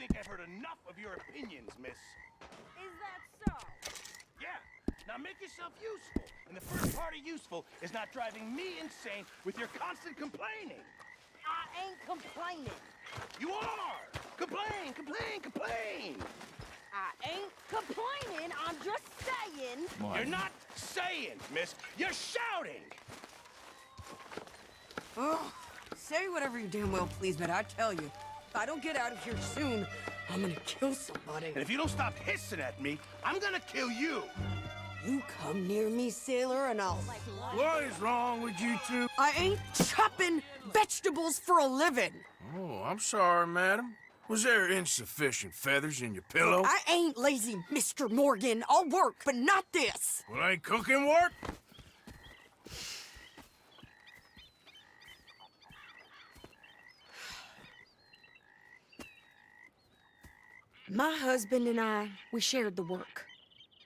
think I've heard enough of your opinions, miss. Is that so? Yeah. Now make yourself useful. And the first part of useful is not driving me insane with your constant complaining. I ain't complaining. You are! Complain, complain, complain! I ain't complaining, I'm just saying. You're not saying, miss. You're shouting! Oh, say whatever you damn well please, but I tell you, if I don't get out of here soon, I'm gonna kill somebody. And if you don't stop hissing at me, I'm gonna kill you! You come near me, sailor, and I'll... What is wrong with you two? I ain't chopping vegetables for a living. Oh, I'm sorry, madam. Was there insufficient feathers in your pillow? I ain't lazy, Mr. Morgan. I'll work, but not this. Well, ain't cooking work? My husband and I, we shared the work.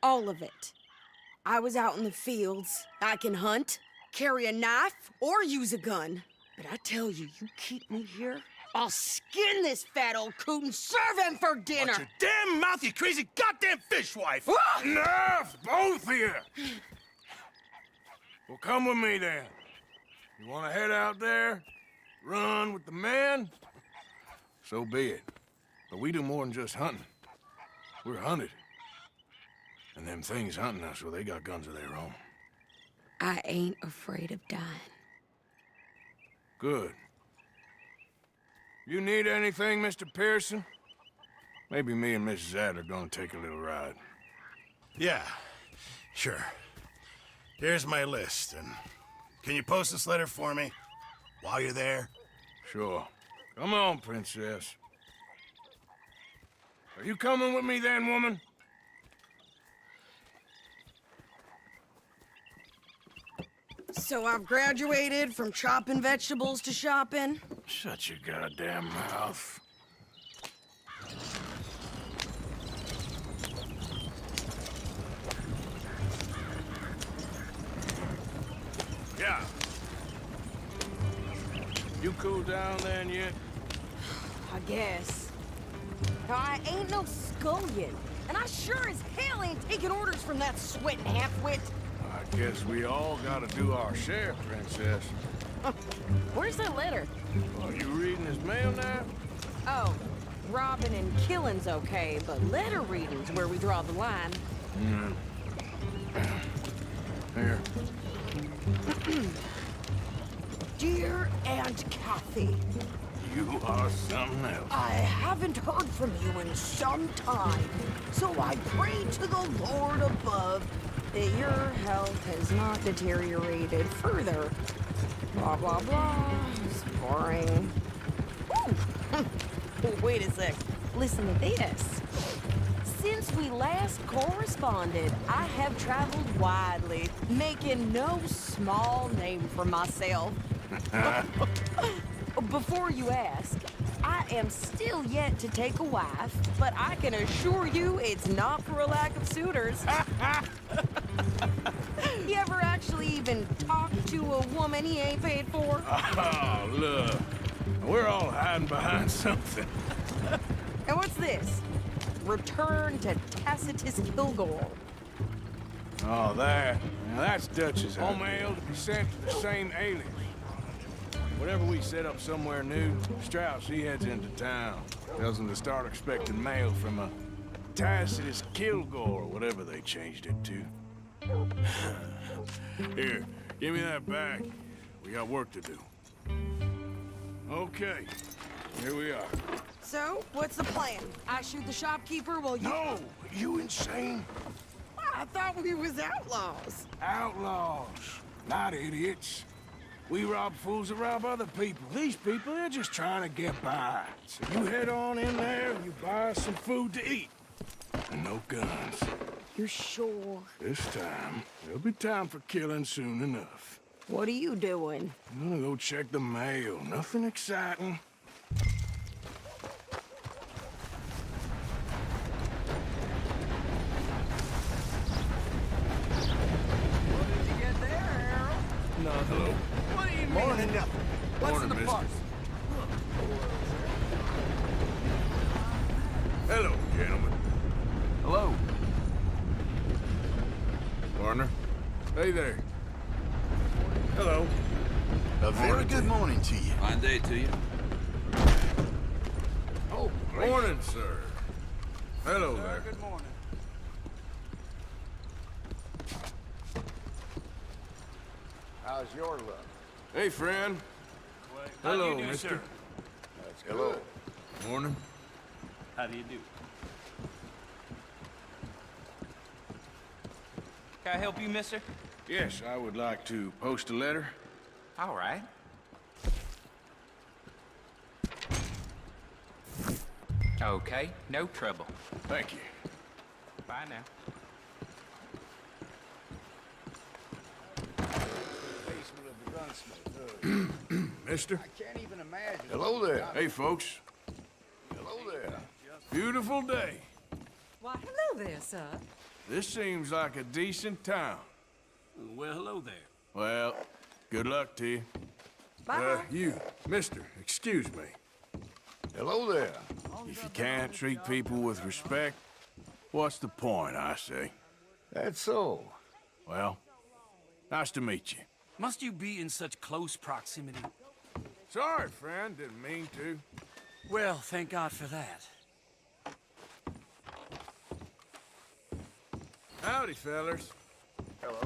All of it. I was out in the fields. I can hunt, carry a knife, or use a gun. But I tell you, you keep me here, I'll skin this fat old coot and serve him for dinner. Watch your damn mouth, you crazy goddamn fishwife! Enough, both of you! Well, come with me then. You want to head out there, run with the men? So be it. But we do more than just hunting. We're hunted. And them things hunting us, well, they got guns of their own. I ain't afraid of dying. Good. You need anything, Mr. Pearson? Maybe me and Mrs. Ad are gonna take a little ride. Yeah, sure. Here's my list, and can you post this letter for me while you're there? Sure. Come on, princess. Are you coming with me then, woman? So I've graduated from chopping vegetables to shopping. Shut your goddamn mouth. Yeah. You cool down then yet? I guess. I ain't no scullion, and I sure as hell ain't taking orders from that sweating half-wit. I guess we all gotta do our share, princess. Where's that letter? Are you reading his mail now? Oh, robbing and killing's okay, but letter reading's where we draw the line. Here. Dear Aunt Kathy, You are something else. I haven't heard from you in some time, so I pray to the Lord above that your health has not deteriorated further. Blah, blah, blah. It's boring. Ooh. Wait a sec. Listen to this. Since we last corresponded, I have traveled widely, making no small name for myself. Before you ask, I am still yet to take a wife, but I can assure you it's not for a lack of suitors. You ever actually even talk to a woman he ain't paid for? Oh, look. We're all hiding behind something. And what's this? Return to Tacitus Kilgore. Oh, that. Now that's Dutch's home mail to be sent to the same alias. Whenever we set up somewhere new, Strauss, he heads into town. Tells them to start expecting mail from a Tacitus Kilgore, or whatever they changed it to. Here, give me that back. We got work to do. Okay, here we are. So, what's the plan? I shoot the shopkeeper while you... No! You insane? I thought we was outlaws. Outlaws, not idiots. We rob fools that rob other people. These people, they're just trying to get by. So you head on in there and you buy us some food to eat. And no guns. You sure? This time, there'll be time for killing soon enough. What are you doing? I'm gonna go check the mail. Nothing exciting. No, hello. What do you mean? More than nothing. What's Morning, in the mister. parcel? Hello, gentlemen. Hello. Partner. Hey there. Hello. A very good morning to you. Fine day to you. Oh, morning, sir. Hello there. Good morning. How's your luck? Hey, friend. How do Hello, you do, mister. sir? That's hello. Morning. How do you do? Can I help you, mister? Yes, I would like to post a letter. All right. Okay, no trouble. Thank you. Bye now. Basement of the gunsmith. Mister. I can't even imagine. Hello there. Hey, folks. Hello there. Beautiful day. Why, hello there, sir. This seems like a decent town. Well, hello there. Well, good luck to you. Bye. You, mister, excuse me. Hello there. If you can't treat people with respect, what's the point, I say? That's so. Well, nice to meet you. Must you be in such close proximity? Sorry, friend, didn't mean to. Well, thank God for that. Howdy, fellers. Hello.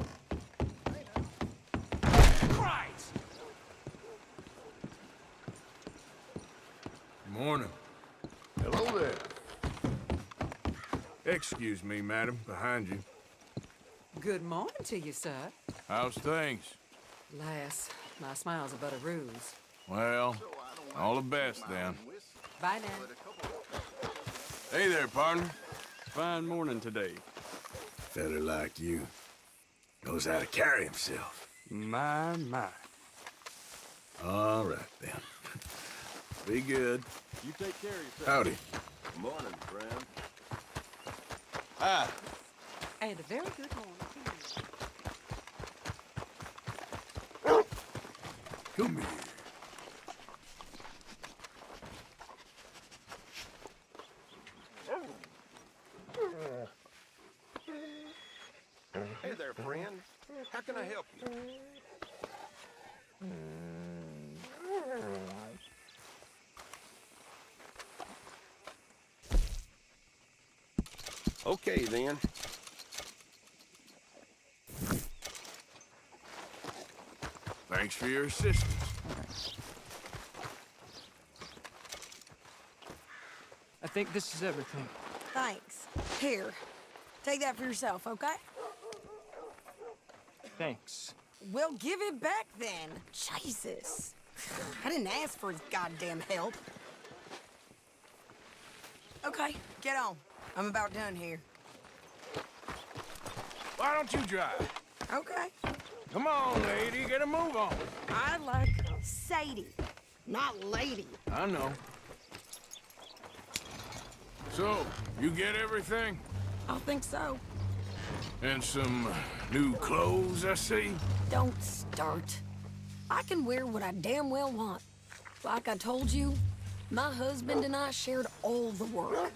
Christ! Morning. Hello there. Excuse me, madam, behind you. Good morning to you, sir. How's things? Lass, my smile's but a ruse. Well, all the best then. Bye now. Hey there, partner. Fine morning today. Feller like you knows how to carry himself. My. All right, then. Be good. You take care of yourself. Howdy. Morning, friend. Ah, And a very good morning to you. come here. Hey there, friend. How can I help you? Okay, then. Thanks for your assistance. I think this is everything. Thanks. Here, take that for yourself, okay? Thanks. Well, give it back then. Jesus. I didn't ask for his goddamn help. Okay, get on. I'm about done here. Why don't you drive? Okay. Come on, lady, get a move on. I like Sadie, not lady. I know. So, you get everything? I think so. And some new clothes, I see? Don't start. I can wear what I damn well want. Like I told you, my husband and I shared all the work.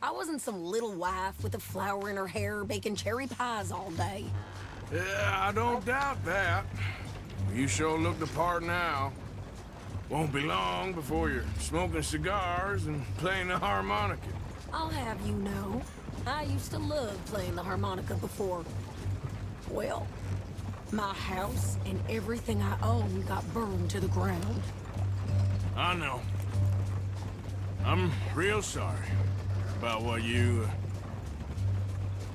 I wasn't some little wife with a flower in her hair baking cherry pies all day. Yeah, I don't doubt that. You sure look the part now. Won't be long before you're smoking cigars and playing the harmonica. I'll have you know, I used to love playing the harmonica before. Well, my house and everything I own got burned to the ground. I know. I'm real sorry about what you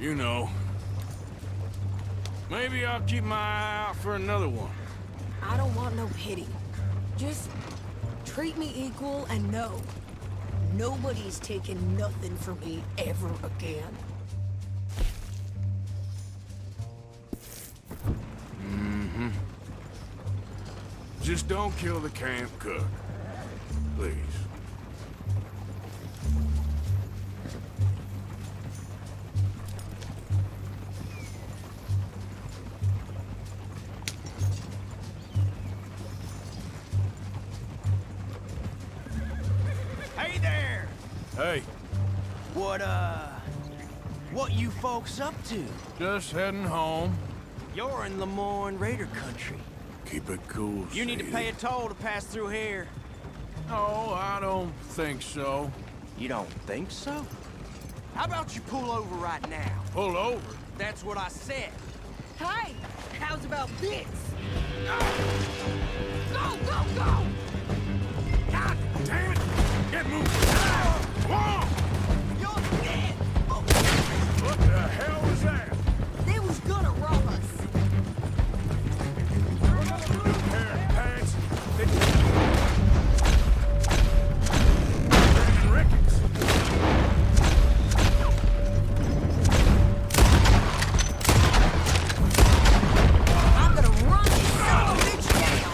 know. Maybe I'll keep my eye out for another one. I don't want no pity. Just treat me equal and know nobody's taking nothing from me ever again. Just don't kill the camp cook. Please. Hey there! Hey, What you folks up to? Just heading home. You're in Lemoyne Raider country. Keep it cool, You need to Sadie. pay a toll to pass through here. No, I don't think so. You don't think so? How about you pull over right now? Pull over? That's what I said. Hey, how's about this? Go, go, go! God damn it! Get moving! Whoa! You're dead! What the hell was that? They was gonna rob us. Pair of pants. Brandon Ricketts. I'm gonna run this son of a bitch down.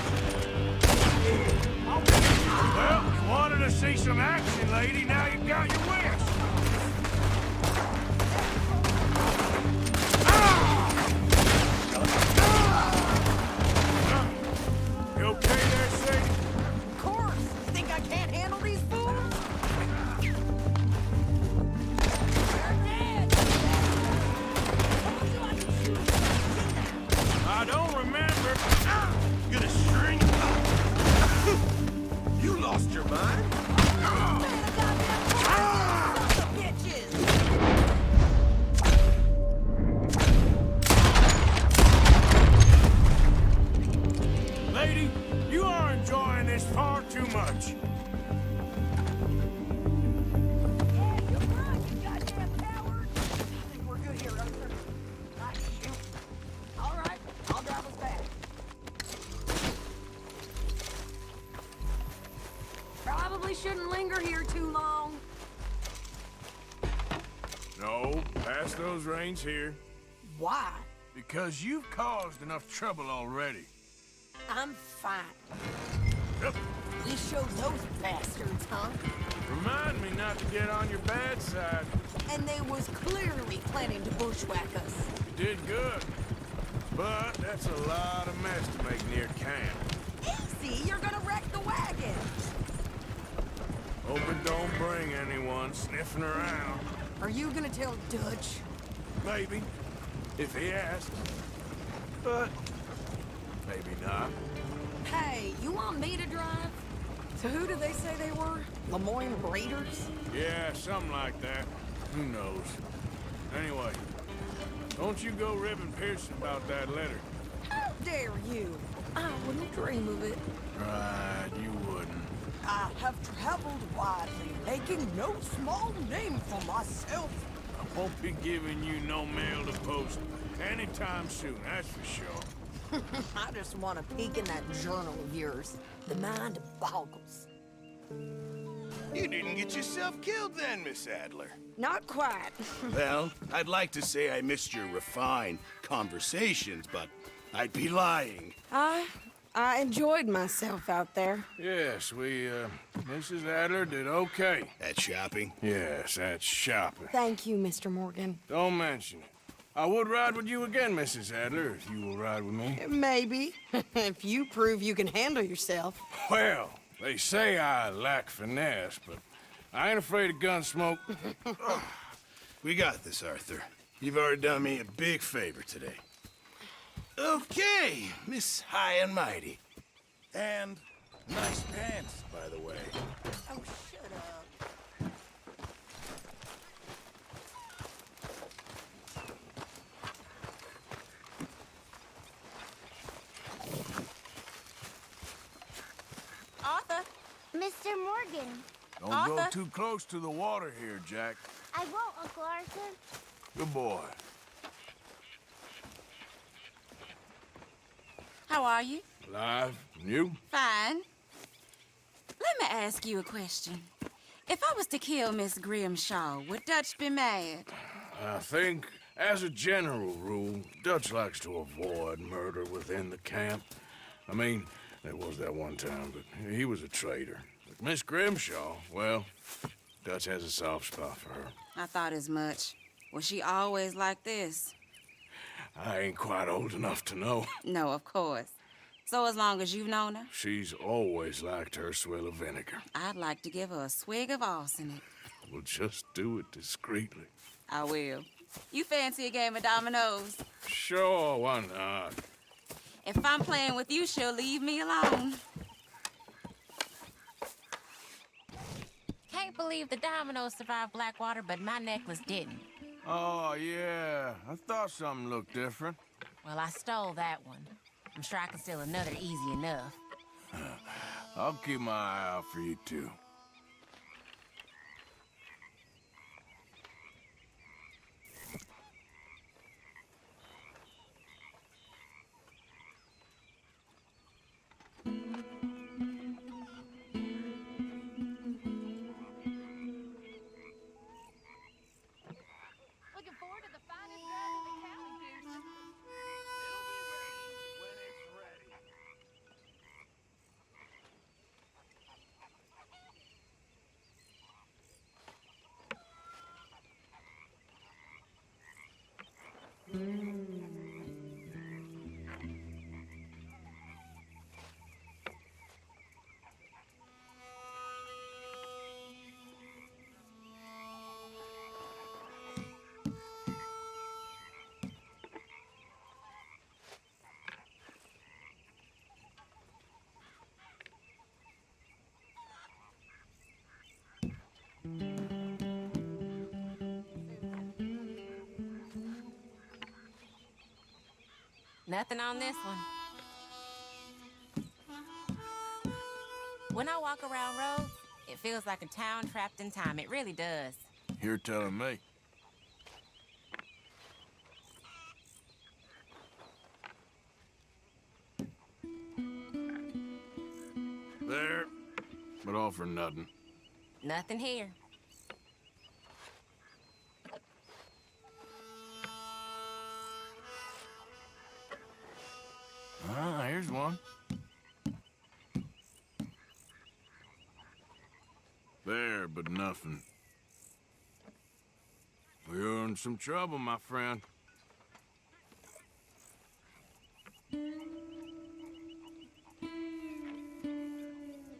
Well, you wanted to see some action, lady. Now you got your wish. You okay there, Sadie? Of course. Think I can't handle these fools? They're dead. I don't remember. Gonna string. You lost your mind? Lady, you are enjoying this far too much. Probably shouldn't linger here too long. No, pass those reins here. Why? Because you've caused enough trouble already. I'm fine. Yep. We showed those bastards, huh? Remind me not to get on your bad side. And they was clearly planning to bushwhack us. You did good. But that's a lot of mess to make near camp. Easy, you're gonna wreck the wagon. Hope it don't bring anyone sniffing around. Are you gonna tell Dutch? Maybe, if he asks. But maybe not. Hey, you want me to drive? So who do they say they were? Lemoyne Raiders? Yeah, something like that. Who knows? Anyway, don't you go ribbing Pearson about that letter. How dare you? I wouldn't dream of it. Right, you wouldn't. I have traveled widely, making no small name for myself. I won't be giving you no mail to post anytime soon, that's for sure. I just want to peek in that journal of yours. The mind boggles. You didn't get yourself killed then, Miss Adler. Not quite. Well, I'd like to say I missed your refined conversations, but I'd be lying. I enjoyed myself out there. Yes, Mrs. Adler did okay. At shopping? Yes, that's shopping. Thank you, Mr. Morgan. Don't mention it. I would ride with you again, Mrs. Adler, if you will ride with me. Maybe. If you prove you can handle yourself. Well, they say I lack finesse, but I ain't afraid of gun smoke. We got this, Arthur. You've already done me a big favor today. Okay, Miss High and Mighty. And nice pants, by the way. Oh, shut up. Arthur. Mr. Morgan. Don't go too close to the water here, Jack. I won't, Uncle Arthur. Good boy. How are you? Alive? And you? Fine. Let me ask you a question. If I was to kill Miss Grimshaw, would Dutch be mad? I think, as a general rule, Dutch likes to avoid murder within the camp. I mean, there was that one time, but he was a traitor. But Miss Grimshaw, well, Dutch has a soft spot for her. I thought as much. Was she always like this? I ain't quite old enough to know. No, of course. So as long as you've known her? She's always liked her swill of vinegar. I'd like to give her a swig of arsenic. Well, just do it discreetly. I will. You fancy a game of dominoes? Sure, why not? If I'm playing with you, she'll leave me alone. Can't believe the dominoes survived Blackwater, but my necklace didn't. Oh, yeah. I thought something looked different. Well, I stole that one. I'm sure I can steal another easy enough. I'll keep my eye out for you, too. Looking forward to the finest drive in the county, Goose. It'll be ready when it's ready. Nothing on this one. When I walk around roads, it feels like a town trapped in time. It really does. You're telling me. There, but all for nothing. Nothing here. Ah, here's one. There, but nothing. We're in some trouble, my friend.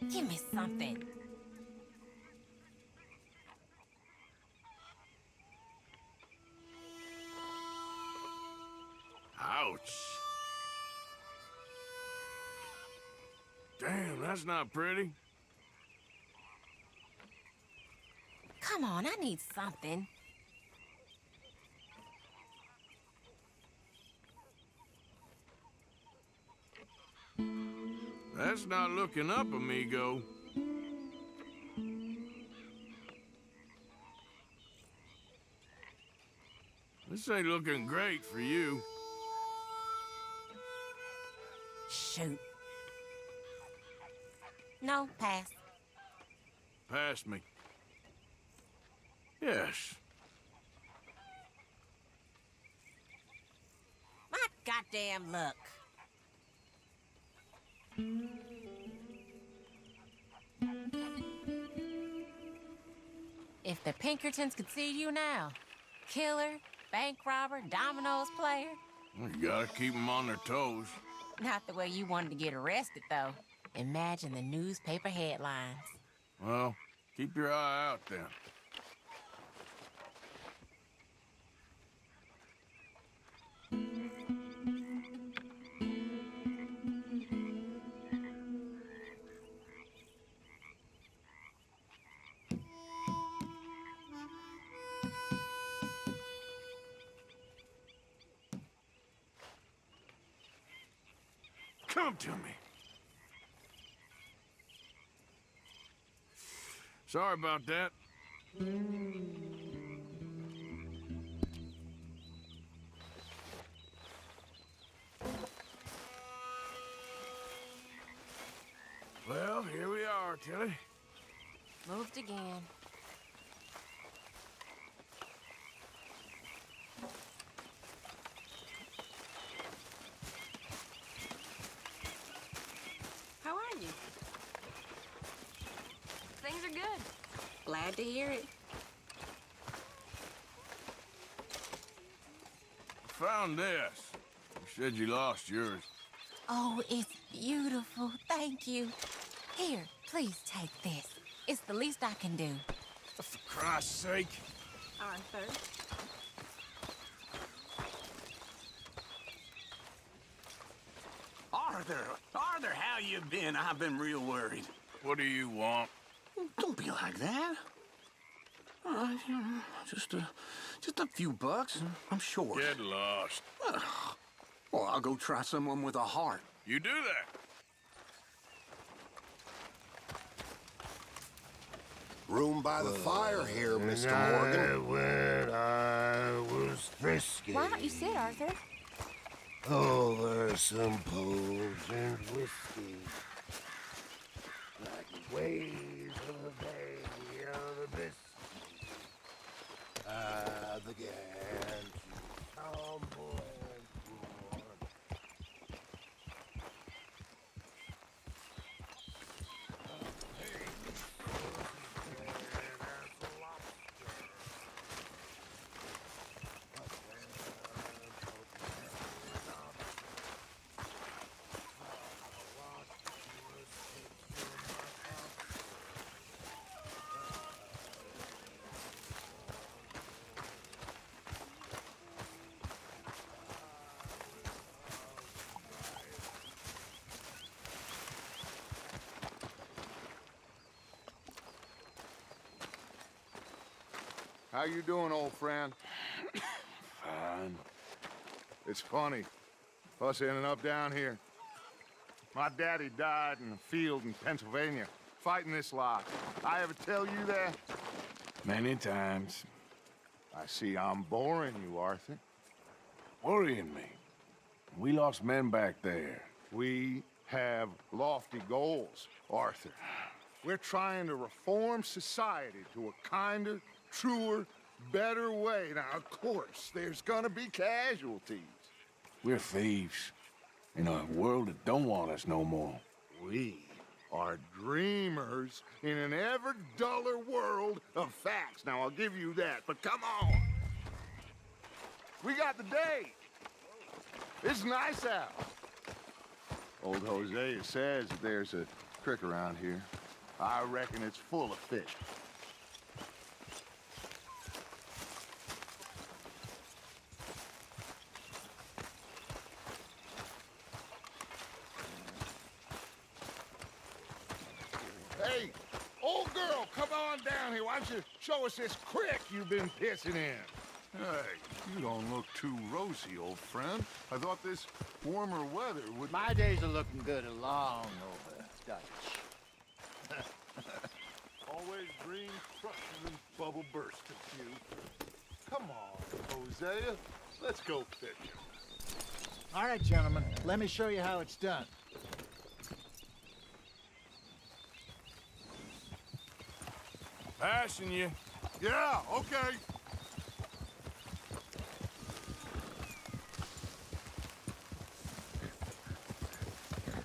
Give me something. Ouch. Damn, that's not pretty. Come on, I need something. That's not looking up, amigo. This ain't looking great for you. Shoot. No, pass. Pass me. Yes. My goddamn luck. If the Pinkertons could see you now, killer, bank robber, dominoes player. You gotta keep them on their toes. Not the way you wanted to get arrested, though. Imagine the newspaper headlines. Well, keep your eye out then. Come to me. Sorry about that. Well, here we are, Tilly. Moved again. How are you? Things are good. Glad to hear it. Found this. You said you lost yours. Oh, it's beautiful. Thank you. Here, please take this. It's the least I can do. Of Christ's sake. Arthur. Arthur, how you been? I've been real worried. What do you want? Don't be like that. You know, just a few bucks, and I'm short. Get lost. Well, I'll go try someone with a heart. You do that. Room by the fire here, Mr. Morgan. When I was frisky. Why don't you sit, Arthur? Over some potent whiskey. Like waves of the bay of the biscuit. I began to tumble and roar. How you doing, old friend? Fine. It's funny, us ending up down here. My daddy died in a field in Pennsylvania, fighting this lot. I ever tell you that? Many times. I see I'm boring you, Arthur. Worrying me. We lost men back there. We have lofty goals, Arthur. We're trying to reform society to a kinder, truer, better way. Now, of course, there's gonna be casualties. We're thieves in a world that don't want us no more. We are dreamers in an ever duller world of facts. Now, I'll give you that, but come on. We got the day. It's nice out. Old Hosea says that there's a creek around here. I reckon it's full of fish. Hey, old girl, come on down here. Why don't you show us this creek you've been pissing in? Hey, you don't look too rosy, old friend. I thought this warmer weather would... My days are looking good along over, Dutch. Always green, crushing, and bubble burst at you. Come on, Hosea. Let's go fishing. All right, gentlemen. Let me show you how it's done. Passing you. Yeah, okay.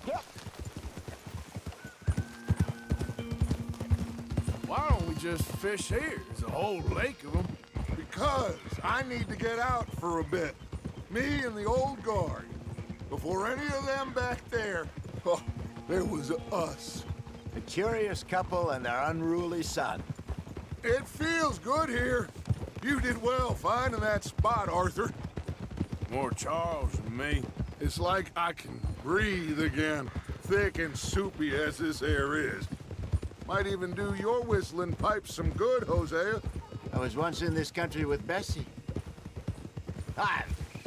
Yep. Why don't we just fish here? There's a whole lake of them. Because I need to get out for a bit. Me and the old guard. Before any of them back there, oh, there was us. A curious couple and their unruly son. It feels good here. You did well finding that spot, Arthur. More Charles than me. It's like I can breathe again, thick and soupy as this air is. Might even do your whistling pipes some good, Hosea. I was once in this country with Bessie. Ah,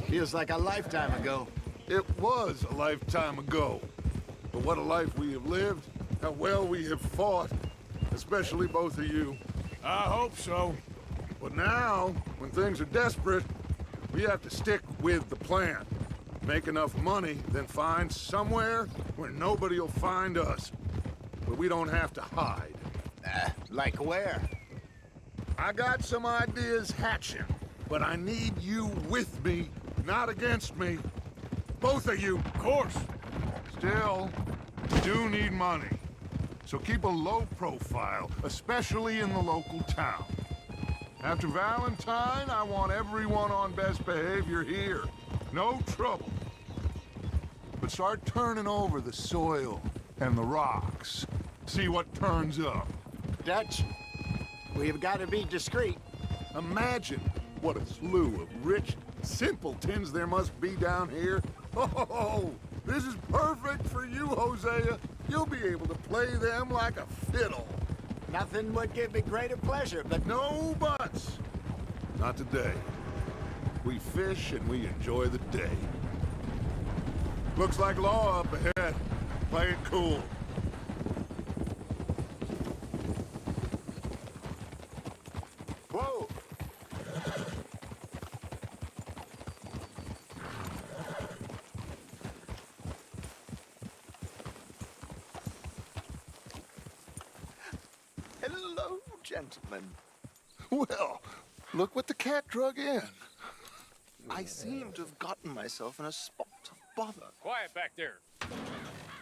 feels like a lifetime ago. It was a lifetime ago. But what a life we have lived. How well we have fought. Especially both of you. I hope so. But now, when things are desperate, we have to stick with the plan. Make enough money, then find somewhere where nobody will find us. Where we don't have to hide. Like where? I got some ideas hatching, but I need you with me, not against me. Both of you. Of course. Still, we do need money. So keep a low profile, especially in the local town. After Valentine, I want everyone on best behavior here. No trouble. But start turning over the soil and the rocks. See what turns up. Dutch, We've got to be discreet. Imagine what a slew of rich simpletons there must be down here. Oh, this is perfect for you, Hosea. You'll be able to play them like a fiddle. Nothing would give me greater pleasure, but... No buts. Not today. We fish and we enjoy the day. Looks like law up ahead. Play it cool. Whoa! Hello, gentlemen. Well, look what the cat drug in. I seem to have gotten myself in a spot of bother. Quiet back there.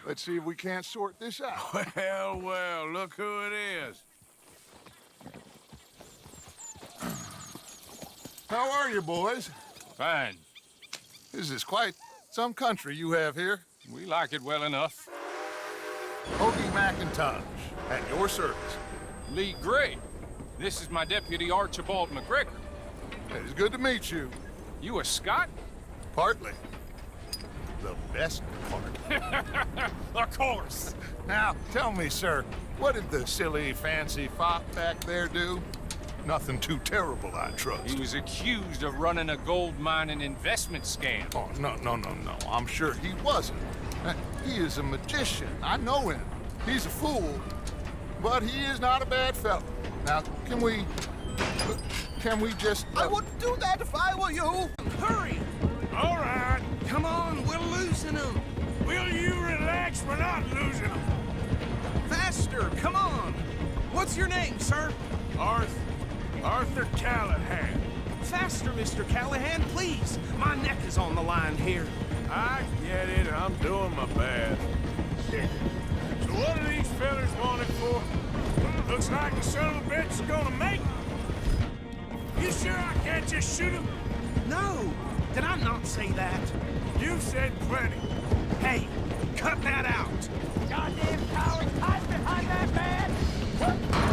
Let's see if we can't sort this out. Well, well, look who it is. How are you, boys? Fine. This is quite some country you have here. We like it well enough. Hoagie McIntosh, at your service. Lee Gray. This is my deputy Archibald McGregor. It's good to meet you. You a Scot? Partly. The best part. Of course. Now, tell me, sir, what did the silly, fancy fop back there do? Nothing too terrible, I trust. He was accused of running a gold mining investment scam. Oh, no. I'm sure he wasn't. He is a magician. I know him. He's a fool, but he is not a bad fellow. Now, can we just... I wouldn't do that if I were you. Hurry! All right, come on, we're losing them. Will you relax? We're not losing them. Faster, come on. What's your name, sir? Arthur Callahan. Faster, Mr. Callahan, please. My neck is on the line here. I get it. I'm doing my best. So what are these fellas wanted for? Looks like the son of a bitch is gonna make it. You sure I can't just shoot him? No. Did I not say that? You said plenty. Hey, cut that out. Goddamn coward, hide behind that man!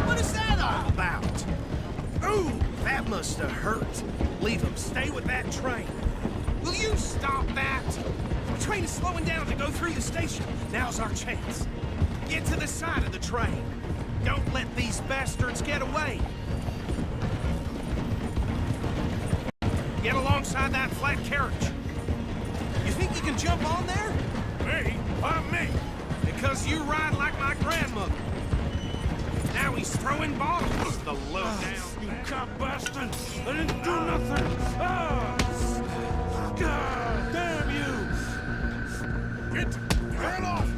What is that all about? Ooh, that must have hurt. Leave him. Stay with that train. Will you stop that? The train is slowing down to go through the station. Now's our chance. Get to the side of the train. Don't let these bastards get away. Get alongside that flat carriage. You think you can jump on there? Me? Why me? Because you ride like my grandmother. Now he's throwing bottles. The lowdown. You cop bastard! I didn't do nothing! God damn you! Get off!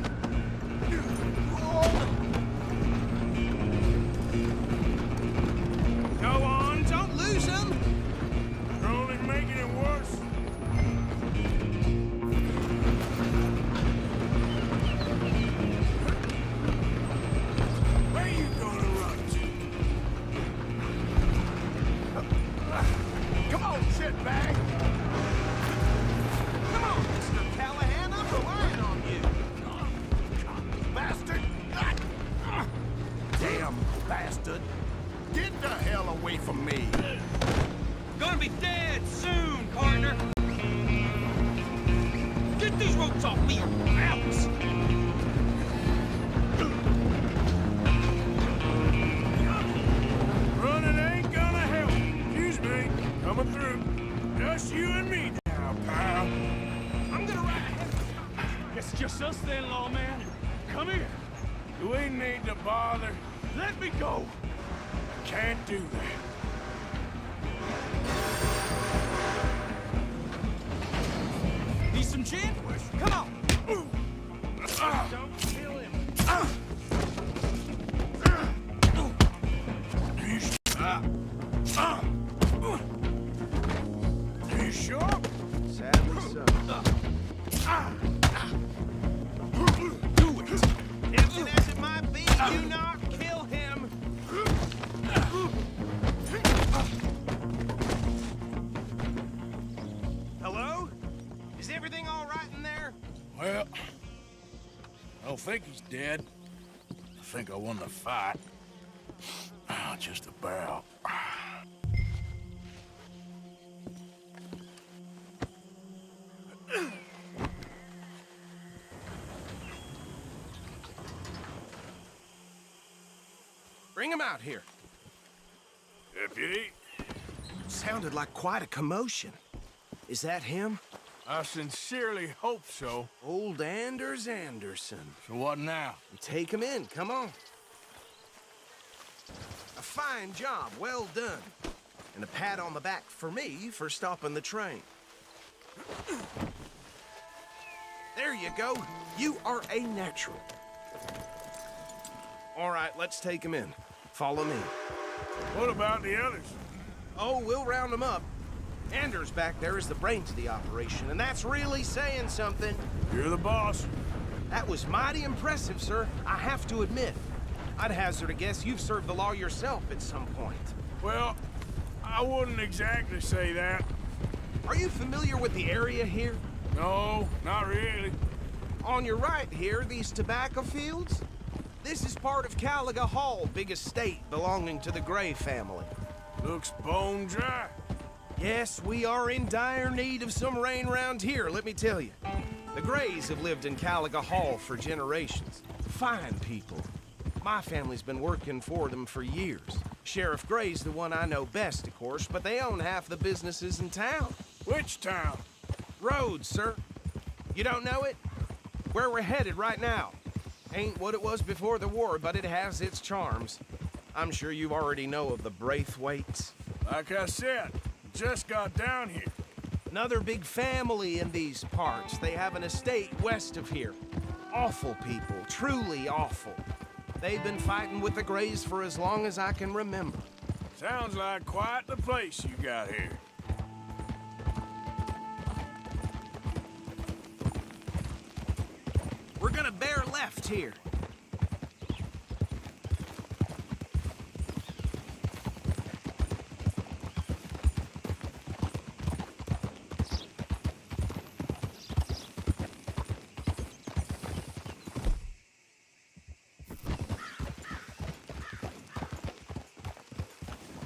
Go on, don't lose him! You're only making it worse. Where you gonna run to? Come on, shitbag! Come on, Mr. Callahan, I'm relying on you! Bastard! Damn bastard! Get the hell away from me! Gonna be dead soon, partner! Get these ropes off me or else! Running ain't gonna help. Excuse me. Coming through. Just you and me now, pal. I'm gonna ride ahead. It's just us then, lawman. Come here. Do we need to bother? Let me go. Can't do that. Need some gin? Come on! Don't kill him. You sure? Sadly so. Do it! Tempting as it might be, do not kill him! Hello? Is everything all right in there? Well, I don't think he's dead. I think I won the fight. Just about. Bring him out here. Deputy? Sounded like quite a commotion. Is that him? I sincerely hope so. Old Anders Anderson. So what now? Take him in, come on. A fine job, well done. And a pat on the back for me for stopping the train. There you go. You are a natural. All right, let's take him in. Follow me. What about the others? Oh, we'll round them up. Anders back there is the brains of the operation, and that's really saying something. You're the boss. That was mighty impressive, sir. I have to admit. I'd hazard a guess you've served the law yourself at some point. Well, I wouldn't exactly say that. Are you familiar with the area here? No, not really. On your right here, these tobacco fields? This is part of Caliga Hall, big estate belonging to the Gray family. Looks bone dry. Yes, we are in dire need of some rain round here, let me tell you. The Grays have lived in Caliga Hall for generations. Fine people. My family's been working for them for years. Sheriff Gray's the one I know best, of course, but they own half the businesses in town. Which town? Rhodes, sir. You don't know it? Where we're headed right now. Ain't what it was before the war, but it has its charms. I'm sure you already know of the Braithwaites. Like I said, just got down here. Another big family in these parts. They have an estate west of here. Awful people, truly awful. They've been fighting with the Grays for as long as I can remember. Sounds like quite the place you got here. We're gonna bear left here.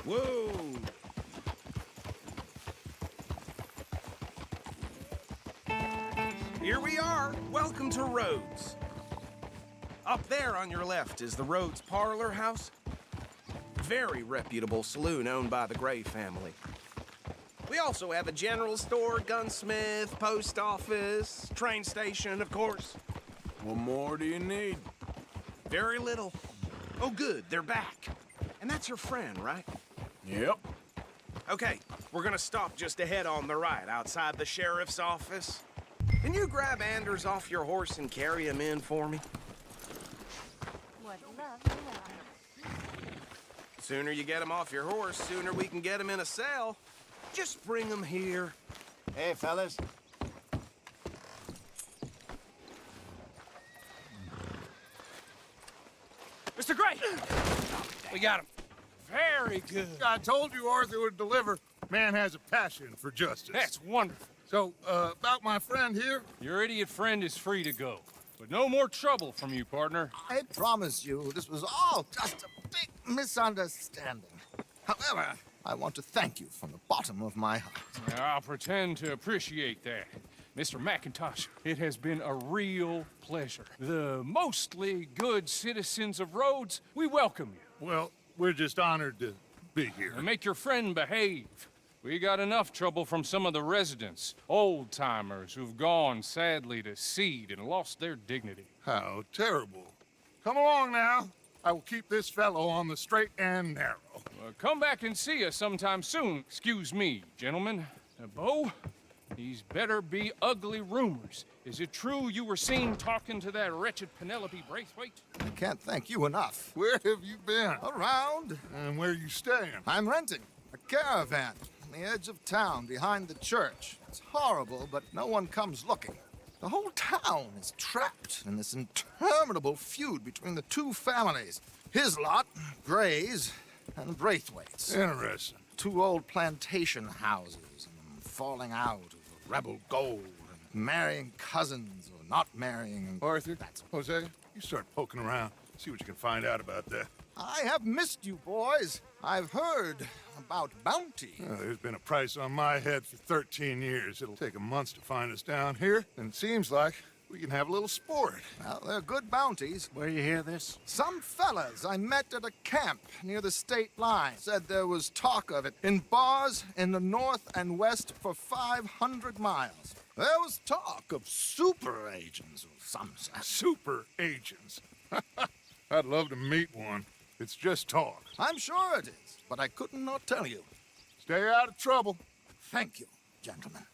Whoa! Here we are. Welcome to Rhodes. Up there on your left is the Rhodes Parlor House. Very reputable saloon owned by the Gray family. We also have a general store, gunsmith, post office, train station, of course. What more do you need? Very little. Oh, good, they're back. And that's your friend, right? Yep. Okay, we're gonna stop just ahead on the right, outside the sheriff's office. Can you grab Anders off your horse and carry him in for me? What lovely eyes. Sooner you get him off your horse, sooner we can get him in a cell. Just bring him here. Hey, fellas. Mr. Gray! We got him. Very good. I told you Arthur would deliver. Man has a passion for justice. That's wonderful. So, about my friend here? Your idiot friend is free to go. But no more trouble from you, partner. I promise you, this was all just a big misunderstanding. However, I want to thank you from the bottom of my heart. I'll pretend to appreciate that. Mr. McIntosh, it has been a real pleasure. The mostly good citizens of Rhodes, we welcome you. Well, we're just honored to be here. And make your friend behave. We got enough trouble from some of the residents, old-timers who've gone, sadly, to seed and lost their dignity. How terrible. Come along now. I will keep this fellow on the straight and narrow. Come back and see us sometime soon. Excuse me, gentlemen. Bo, these better be ugly rumors. Is it true you were seen talking to that wretched Penelope Braithwaite? I can't thank you enough. Where have you been? Around. And where are you staying? I'm renting a caravan on the edge of town behind the church. It's horrible, but no one comes looking. The whole town is trapped in this interminable feud between the two families. His lot, Gray's, and Braithwaite's. Interesting. Two old plantation houses, and falling out of rebel gold, and marrying cousins or not marrying. Arthur, Hosea, you start poking around. See what you can find out about that. I have missed you, boys. I've heard about bounty. There's been a price on my head for 13 years. It'll take 'em months to find us down here, and it seems like we can have a little sport. Well, they're good bounties. Where you hear this? Some fellas I met at a camp near the state line said there was talk of it in bars in the north and west for 500 miles. There was talk of super agents or some such. Super agents. I'd love to meet one. It's just talk. I'm sure it is, but I couldn't not tell you. Stay out of trouble. Thank you, gentlemen.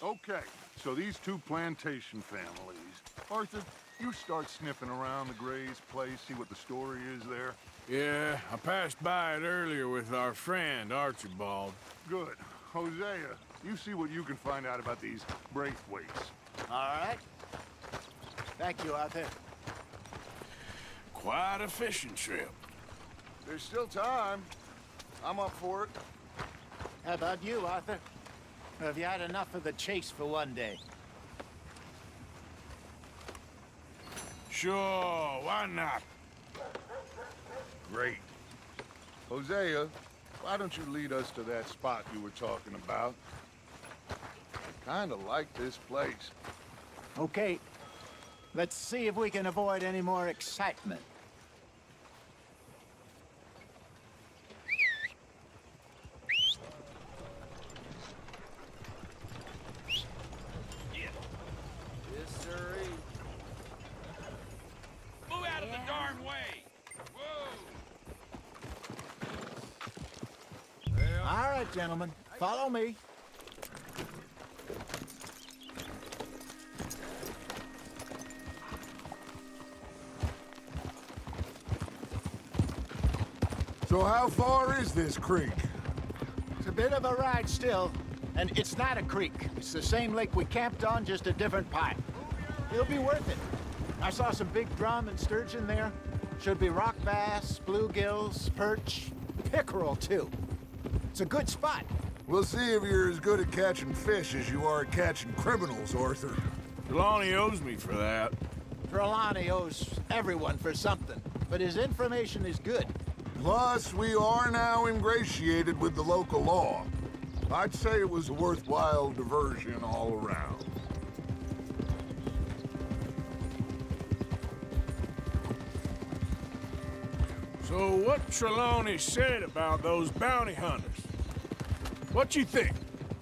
Okay, so these two plantation families. Arthur, you start sniffing around the Gray's place, see what the story is there. Yeah, I passed by it earlier with our friend, Archibald. Good. Hosea, you see what you can find out about these Braithwaites. All right. Thank you, Arthur. Quite a fishing trip. There's still time. I'm up for it. How about you, Arthur? Or have you had enough of the chase for one day? Sure, why not? Great. Hosea, why don't you lead us to that spot you were talking about? I kinda like this place. Okay. Let's see if we can avoid any more excitement. Yes, sirree. Move out of the darn way! Whoa! All right, gentlemen. Follow me. So how far is this creek? It's a bit of a ride still, and it's not a creek. It's the same lake we camped on, just a different pipe. It'll be worth it. I saw some big drum and sturgeon there. Should be rock bass, bluegills, perch, pickerel, too. It's a good spot. We'll see if you're as good at catching fish as you are at catching criminals, Arthur. Trelawney owes me for that. Trelawney owes everyone for something, but his information is good. Plus, we are now ingratiated with the local law. I'd say it was a worthwhile diversion all around. So what Trelawney said about those bounty hunters? What you think?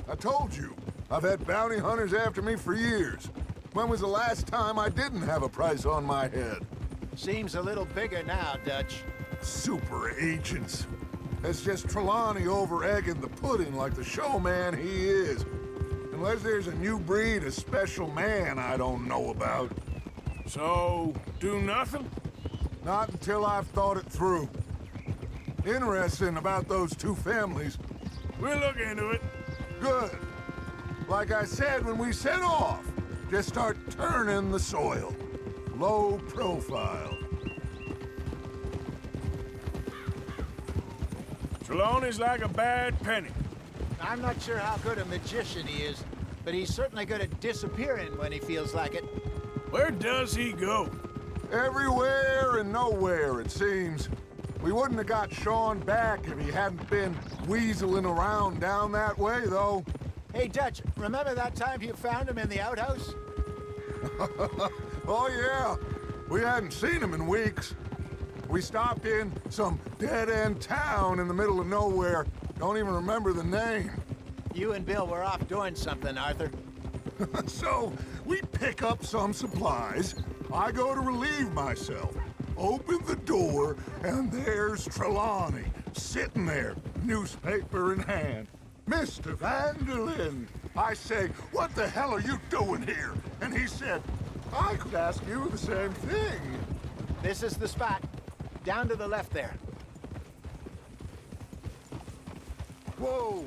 I told you, I've had bounty hunters after me for years. When was the last time I didn't have a price on my head? Seems a little bigger now, Dutch. Super agents. It's just Trelawney over-egging the pudding like the showman he is. Unless there's a new breed of special man I don't know about. So, do nothing? Not until I've thought it through. Interesting about those two families. We'll look into it. Good. Like I said when we set off, just start turning the soil. Low profile. Trelawney's like a bad penny. I'm not sure how good a magician he is, but he's certainly good at disappearing when he feels like it. Where does he go? Everywhere and nowhere, it seems. We wouldn't have got Sean back if he hadn't been weaseling around down that way, though. Hey, Dutch, remember that time you found him in the outhouse? Oh, yeah. We hadn't seen him in weeks. We stopped in some dead-end town in the middle of nowhere. Don't even remember the name. You and Bill were off doing something, Arthur. So, we pick up some supplies. I go to relieve myself. Open the door, and there's Trelawney, sitting there, newspaper in hand. Mr. Vanderlyn. I say, what the hell are you doing here? And he said, I could ask you the same thing. This is the spot. Down to the left there. Whoa.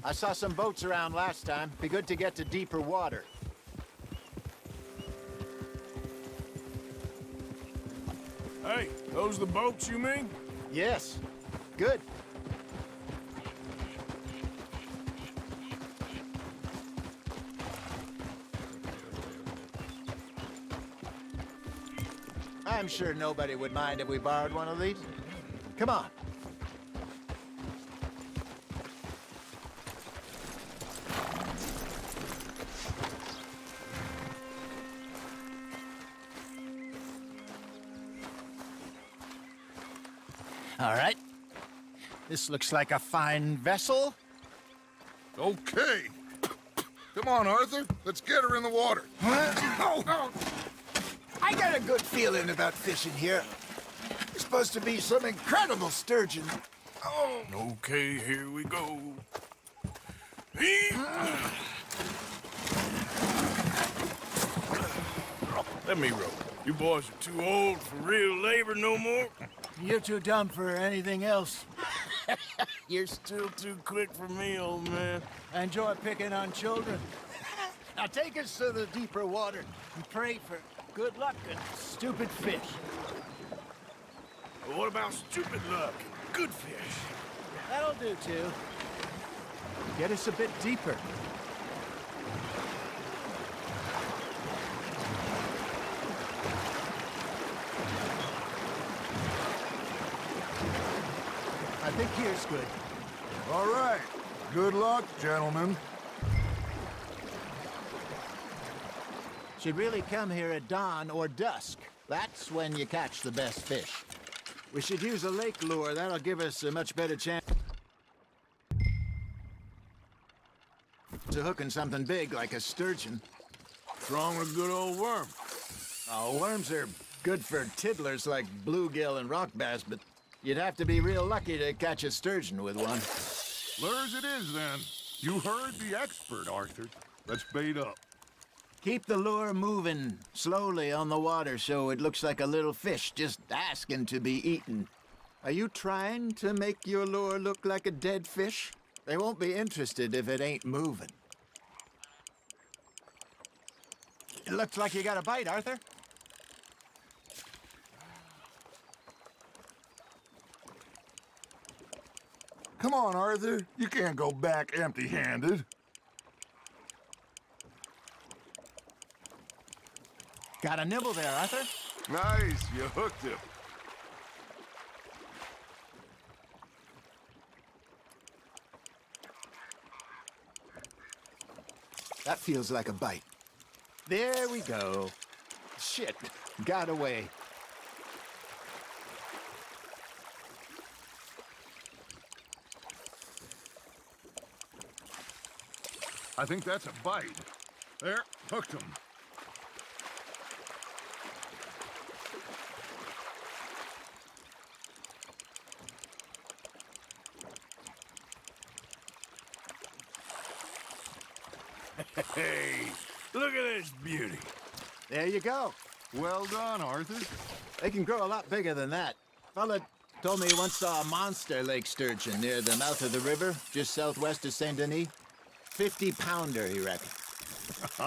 I saw some boats around last time. Be good to get to deeper water. Hey, those the boats you mean? Yes. Good. I'm sure nobody would mind if we borrowed one of these. Come on. All right. This looks like a fine vessel. Okay. Come on, Arthur. Let's get her in the water. Oh, I got a good feeling about fishing here. There's supposed to be some incredible sturgeon. Oh. Okay, here we go. Let me row. You boys are too old for real labor no more. You're too dumb for anything else. You're still too quick for me, old man. I enjoy picking on children. Now take us to the deeper water and pray for good luck and stupid fish. Well, what about stupid luck and good fish? That'll do, too. Get us a bit deeper. I think here's good. All right. Good luck, gentlemen. Should really come here at dawn or dusk. That's when you catch the best fish. We should use a lake lure. That'll give us a much better chance to hooking something big like a sturgeon. What's wrong with a good old worm? Oh, worms are good for tiddlers like bluegill and rock bass, but you'd have to be real lucky to catch a sturgeon with one. Lures it is, then. You heard the expert, Arthur. Let's bait up. Keep the lure moving slowly on the water so it looks like a little fish just asking to be eaten. Are you trying to make your lure look like a dead fish? They won't be interested if it ain't moving. It looks like you got a bite, Arthur. Come on, Arthur. You can't go back empty-handed. Got a nibble there, Arthur. Nice. You hooked him. That feels like a bite. There we go. Shit, got away. I think that's a bite. There, hooked him. Hey, look at this beauty. There you go. Well done, Arthur. They can grow a lot bigger than that. Fella told me he once saw a monster lake sturgeon near the mouth of the river, just southwest of Saint Denis. 50-pounder, he reckoned.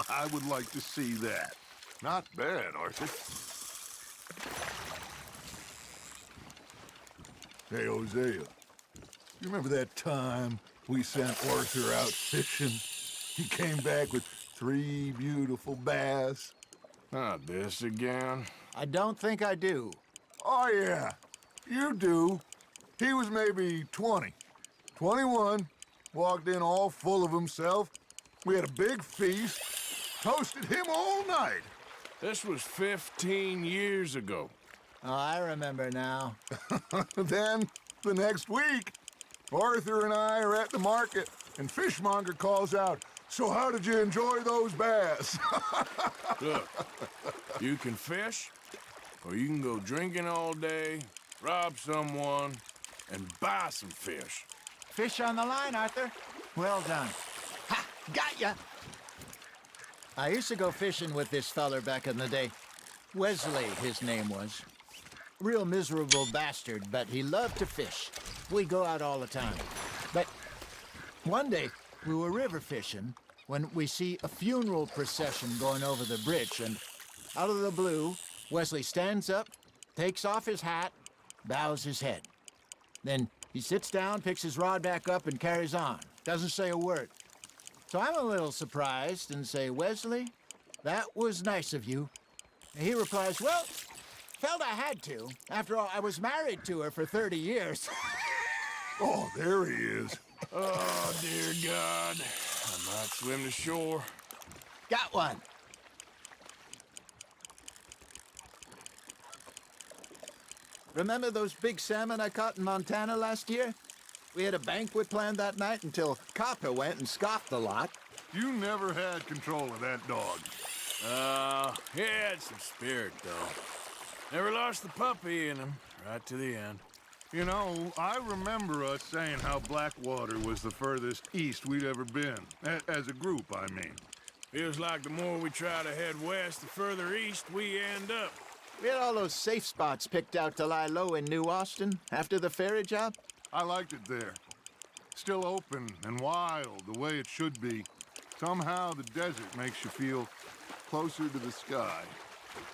I would like to see that. Not bad, Arthur. Hey, Hosea. You remember that time we sent Arthur out fishing? He came back with 3 beautiful bass. Not this again. I don't think I do. Oh, yeah. You do. He was maybe 20. 21. Walked in all full of himself. We had a big feast. Toasted him all night. This was 15 years ago. Oh, I remember now. Then, the next week, Arthur and I are at the market, and Fishmonger calls out, "So how did you enjoy those bass?" Look, you can fish, or you can go drinking all day, rob someone, and buy some fish. Fish on the line, Arthur. Well done. Ha! Got ya! I used to go fishing with this feller back in the day. Wesley, his name was. Real miserable bastard, but he loved to fish. We'd go out all the time. But one day, We were river fishing when we see a funeral procession going over the bridge, and out of the blue, Wesley stands up, takes off his hat, bows his head. Then he sits down, picks his rod back up, and carries on. Doesn't say a word. So I'm a little surprised and say, Wesley, that was nice of you. And he replies, well, felt I had to. After all, I was married to her for 30 years. Oh, there he is. Oh, dear God. I might swim to shore. Got one. Remember those big salmon I caught in Montana last year? We had a banquet planned that night until Copper went and scoffed the lot. You never had control of that dog. He had some spirit, though. Never lost the puppy in him, right to the end. You know, I remember us saying how Blackwater was the furthest east we'd ever been. As a group, I mean. Feels like the more we try to head west, the further east we end up. We had all those safe spots picked out to lie low in New Austin after the ferry job. I liked it there. Still open and wild, the way it should be. Somehow the desert makes you feel closer to the sky.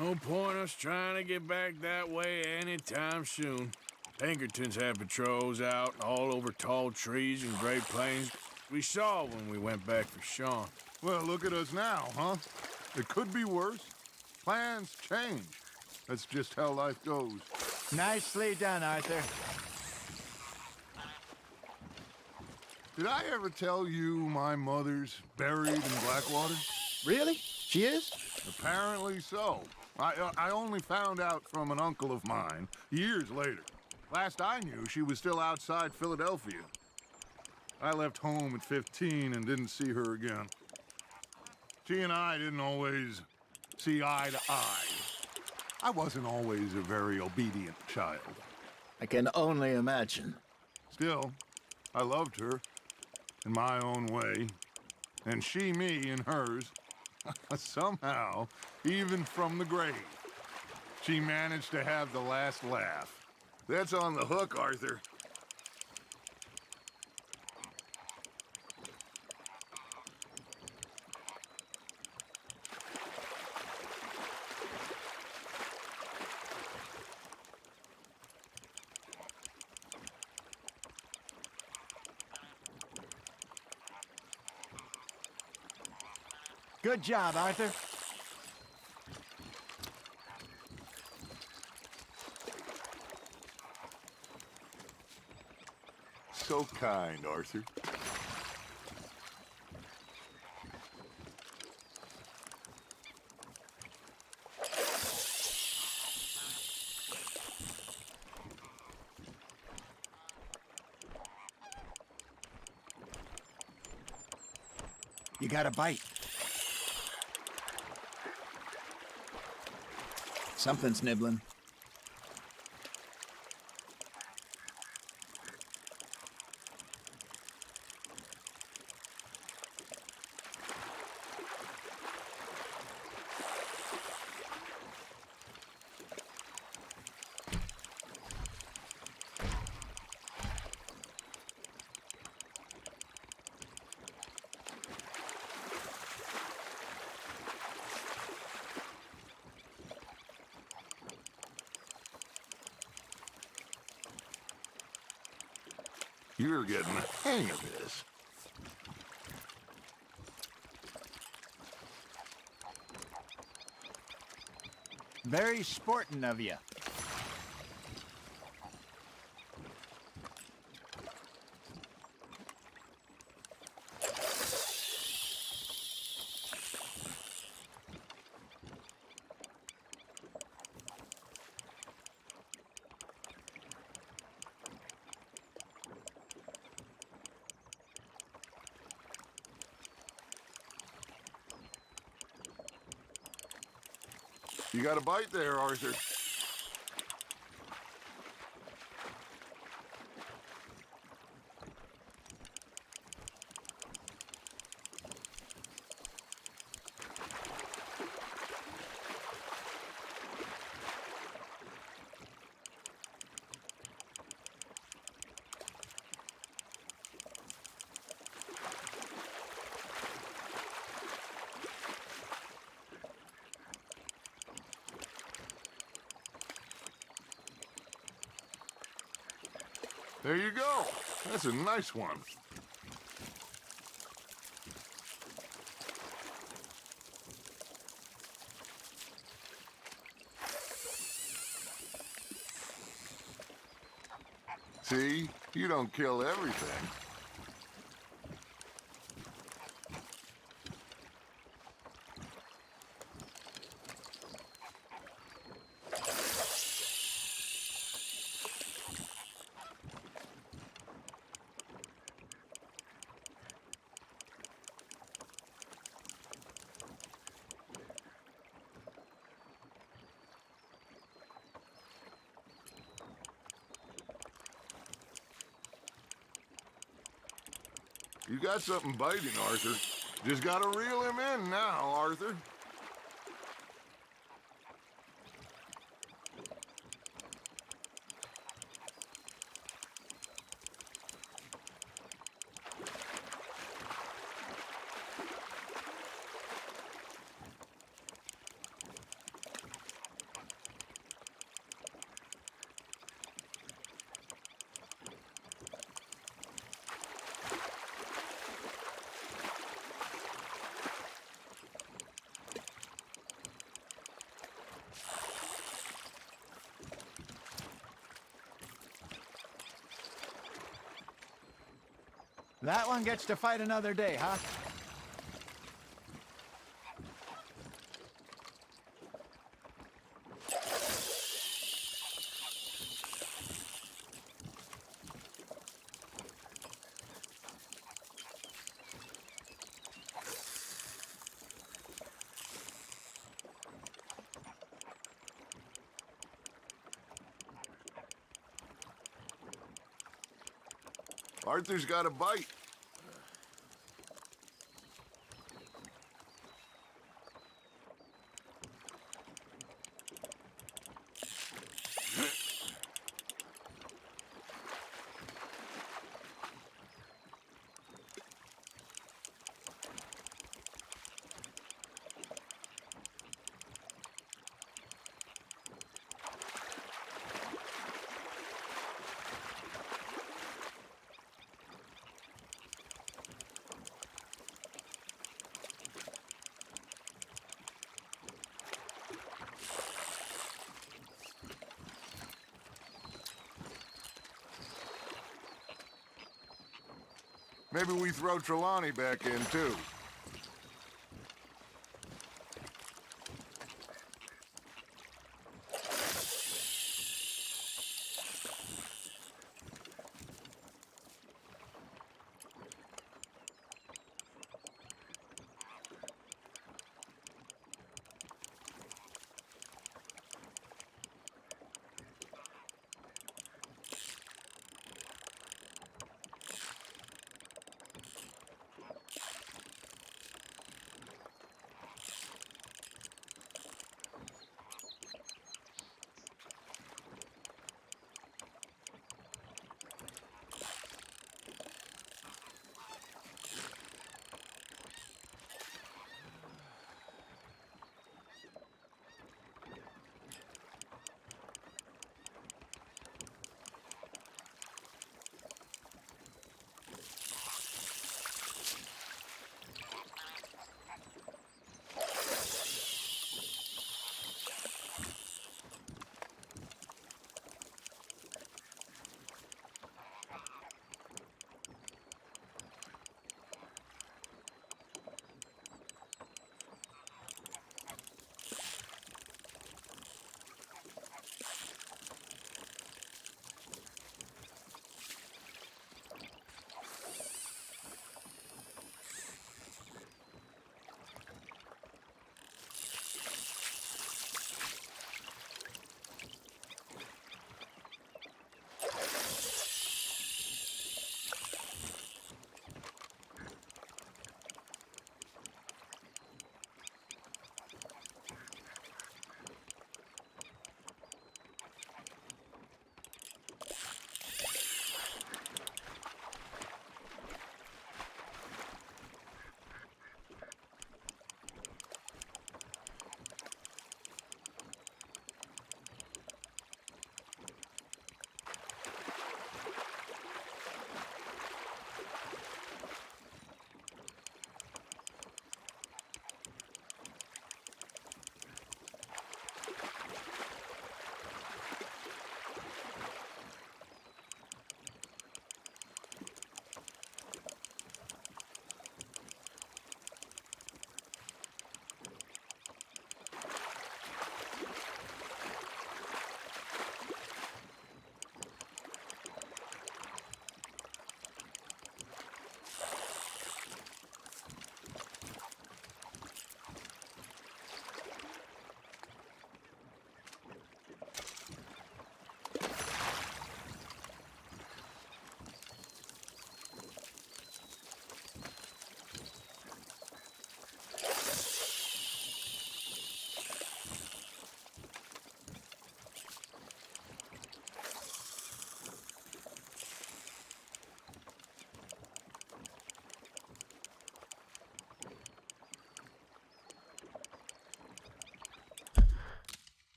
No point us trying to get back that way anytime soon. Pinkertons had patrols out all over tall trees and Great Plains. We saw when we went back for Sean. Well, look at us now, huh? It could be worse. Plans change. That's just how life goes. Nicely done, Arthur. Did I ever tell you my mother's buried in Blackwater? Really? She is? Apparently so. I only found out from an uncle of mine years later. Last I knew, she was still outside Philadelphia. I left home at 15 and didn't see her again. She and I didn't always see eye to eye. I wasn't always a very obedient child. I can only imagine. Still, I loved her in my own way, and she me in hers. Somehow, even from the grave, she managed to have the last laugh. That's on the hook, Arthur. Good job, Arthur. So kind, Arthur. You got a bite. Something's nibbling. You're getting the hang of this. Very sporting of you. You got a bite there, Arthur. There you go. That's a nice one. See? You don't kill everything. You got something biting, Arthur. Just gotta reel him in now, Arthur. That one gets to fight another day, huh? Arthur's got a bite. Maybe we throw Trelawney back in, too.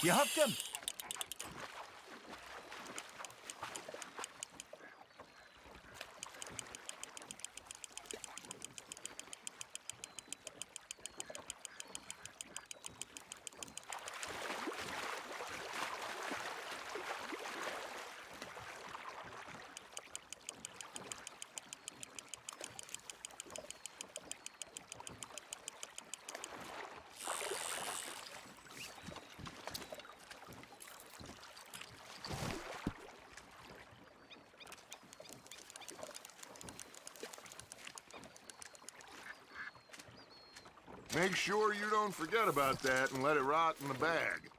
You hooked him? Make sure you don't forget about that and let it rot in the bag.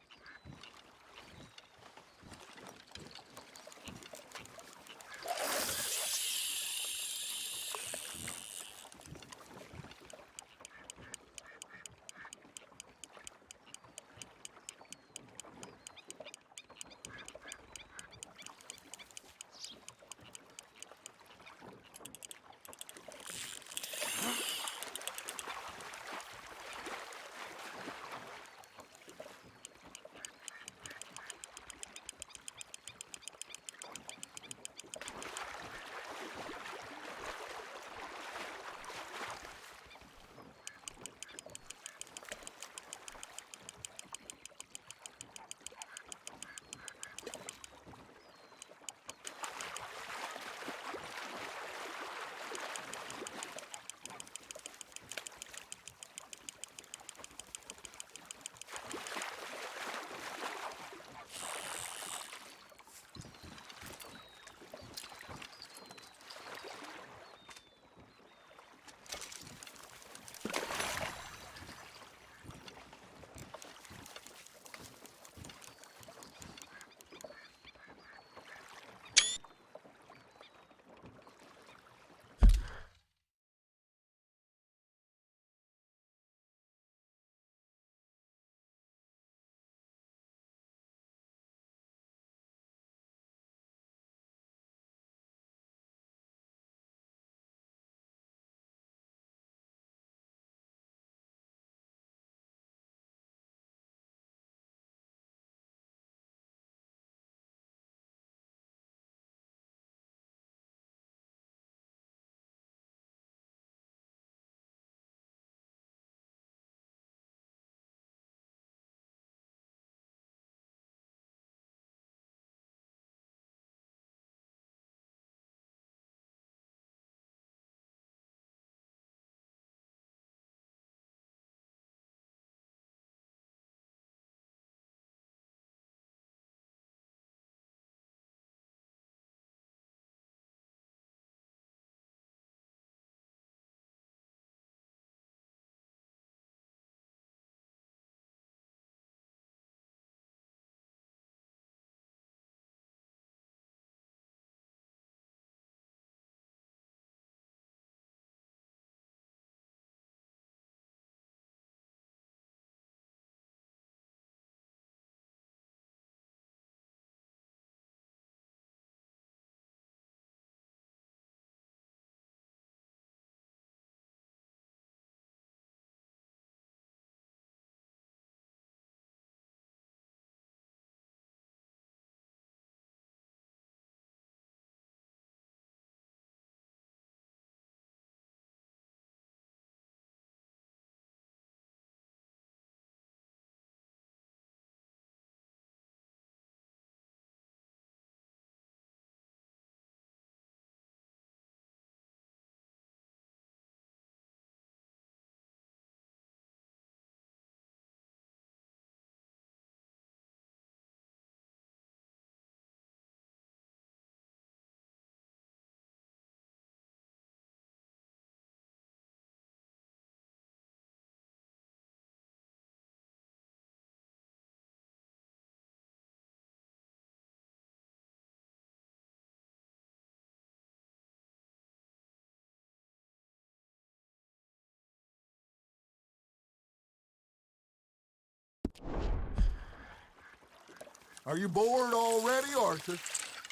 Are you bored already, Arthur?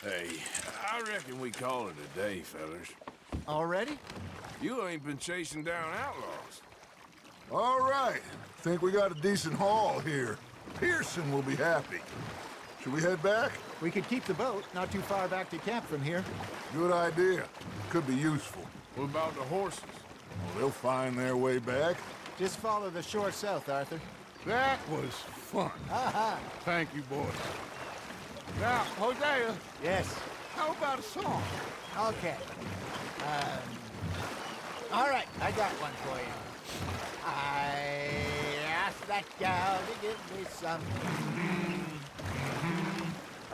Hey, I reckon we call it a day, fellas. Already? You ain't been chasing down outlaws. All right. Think we got a decent haul here. Pearson will be happy. Should we head back? We could keep the boat not too far back to camp from here. Good idea. Could be useful. What about the horses? Well, they'll find their way back. Just follow the shore south, Arthur. That was fun. Thank you, boys. Now, Hosea. Yes. How about a song? Okay. All right, I got one for you. I asked that gal to give me some.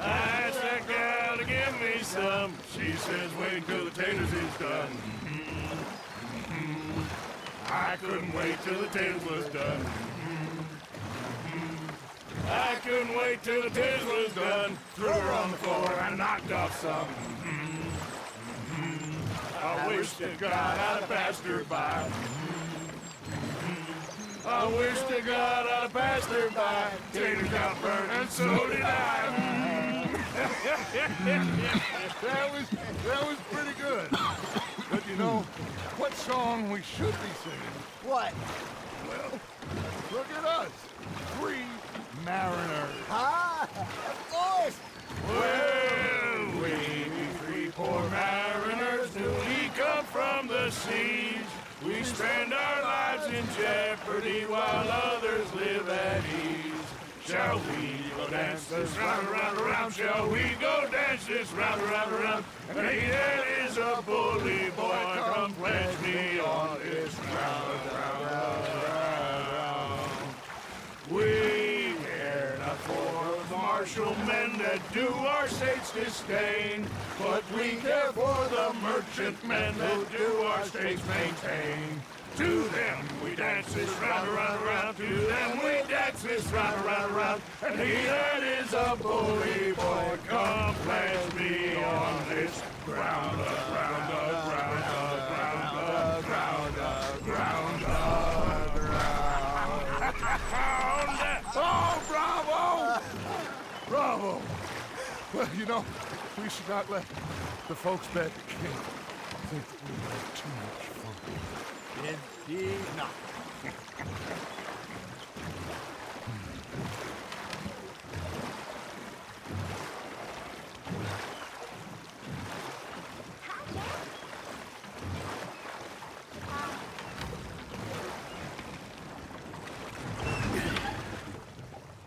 I asked that gal to give me some. She says, wait till the taters is done. I couldn't wait till the taters was done. I couldn't wait till the taters was done. Threw her on the floor and knocked off some. I wish to God I'd have passed her by. I wish to God I'd have passed her by. Taters got burned and so did I. That was pretty good. But you know, what song we should be singing? What? Well, look at us. 3 mariners. Of course. Well, we 3 poor mariners newly come from the seas. We spend our lives in jeopardy while others live at ease. Shall we go dance this round, around, around? Shall we go dance this round, around, around? And he that is a bully boy, come pledge me on this round, round, round, round. We care not for the martial men that do our states disdain, but we care for the merchant men that do our states maintain. To them we dance this round, around, around. To them we dance this round, around, around. And he that is a bully boy, come pledge me on this ground, ground, ground, ground, ground, ground, ground. Oh, bravo! Bravo! Well, you know, we should not let the folks back at camp think that we had too much fun. Indeed not.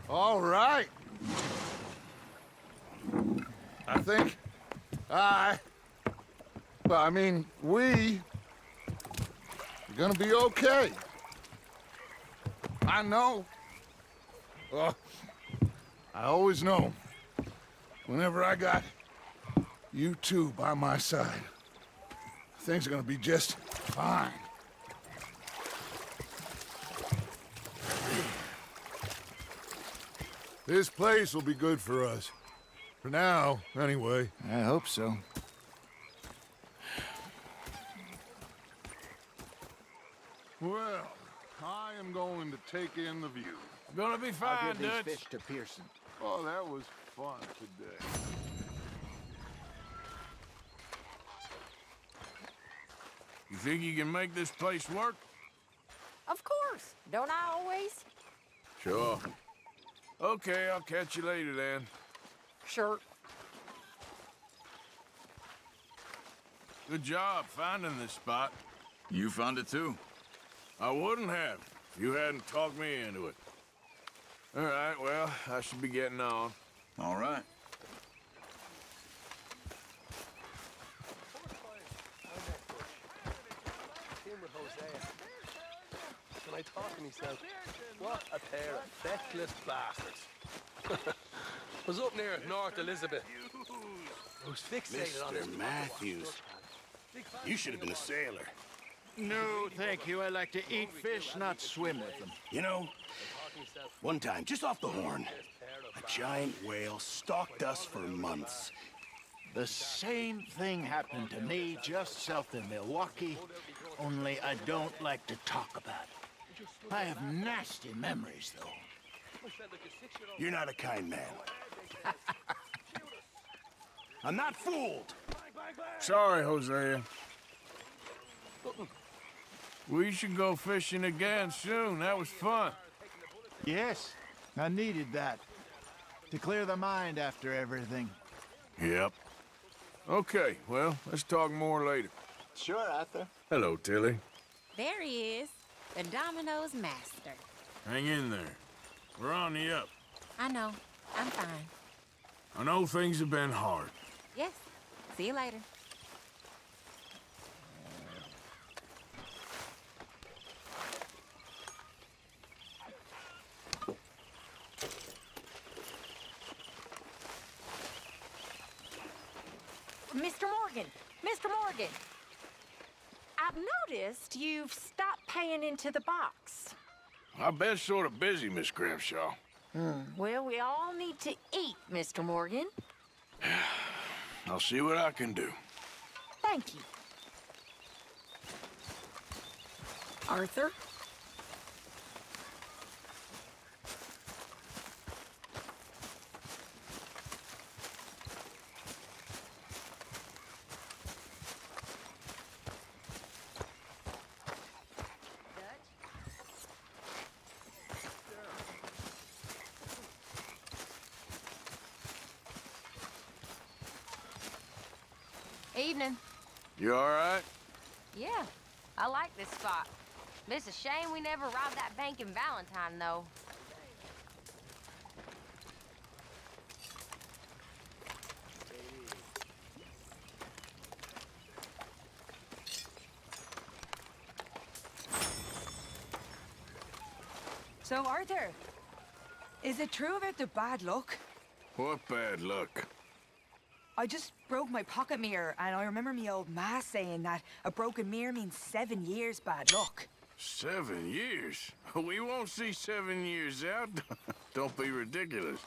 All right. I think we are gonna be okay. I know. I always know. Whenever I got you two by my side, things are gonna be just fine. This place will be good for us. For now, anyway. I hope so. Well, I am going to take in the view. Gonna be I'll fine, give these Dutch. fish to Pearson. Oh, that was fun today. You think you can make this place work? Of course. Don't I always? Sure. Okay, I'll catch you later then. Sure. Good job finding this spot. You found it too? I wouldn't have if you hadn't talked me into it. All right, well, I should be getting on. All right. When I talk to myself, what a pair of feckless bastards. Was up near North Elizabeth. I was fixated on this. Mr. Matthews, you should have been a sailor. No, thank you. I like to eat fish, not swim with them. You know, one time, just off the Horn, a giant whale stalked us for months. The same thing happened to me just south of Milwaukee, only I don't like to talk about it. I have nasty memories, though. You're not a kind man. I'm not fooled. Sorry, Hosea. We should go fishing again soon. That was fun. Yes, I needed that. To clear the mind after everything. Yep. Okay, well, let's talk more later. Sure, Arthur. Hello, Tilly. There he is, the Domino's master. Hang in there. We're on the up. I know. I'm fine. I know things have been hard. Yes. See you later. Mr. Morgan! Mr. Morgan! I've noticed you've stopped paying into the box. I've been sort of busy, Miss Grimshaw. Well, we all need to eat, Mr. Morgan. I'll see what I can do. Thank you. Arthur? Evening. You all right? Yeah, I like this spot. It's a shame we never robbed that bank in Valentine, though. So, Arthur, is it true about the bad luck? What bad luck? I just broke my pocket mirror, and I remember me old ma saying that a broken mirror means 7 years bad luck. 7 years? We won't see 7 years out. Don't be ridiculous.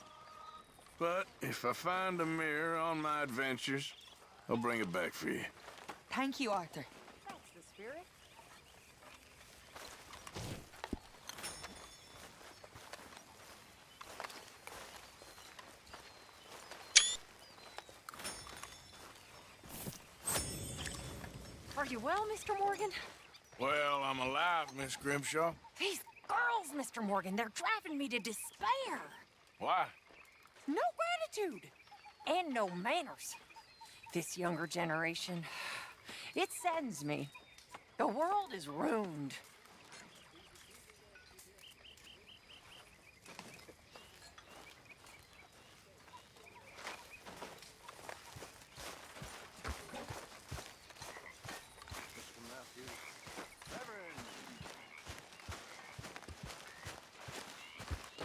But if I find a mirror on my adventures, I'll bring it back for you. Thank you, Arthur. Thanks, the spirit. Are you well, Mr. Morgan? Well, I'm alive, Miss Grimshaw. These girls, Mr. Morgan, they're driving me to despair. Why? No gratitude and no manners. This younger generation, it saddens me. The world is ruined.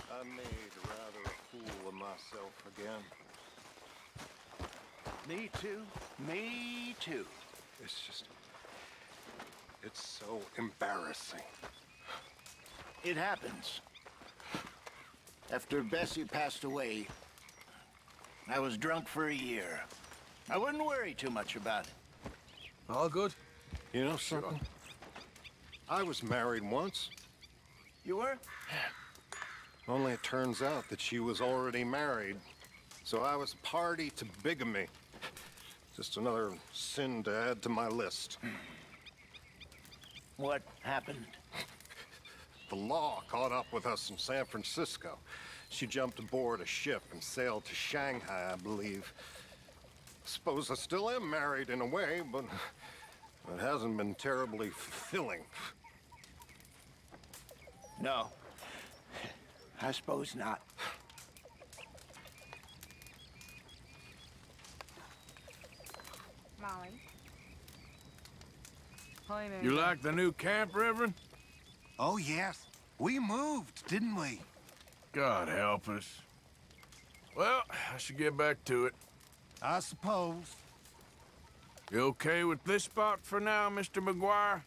I made rather a fool of myself again. Me too. Me too. It's so embarrassing. It happens. After Bessie passed away, I was drunk for a year. I wouldn't worry too much about it. All good? You know something? I was married once. You were? Only it turns out that she was already married. So I was party to bigamy. Just another sin to add to my list. What happened? The law caught up with us in San Francisco. She jumped aboard a ship and sailed to Shanghai, I believe. Suppose I still am married in a way, but it hasn't been terribly fulfilling. No. I suppose not. Molly. Hi, Mary. You like the new camp, Reverend? Oh, yes. We moved, didn't we? God help us. Well, I should get back to it. I suppose. You okay with this spot for now, Mr. McGuire?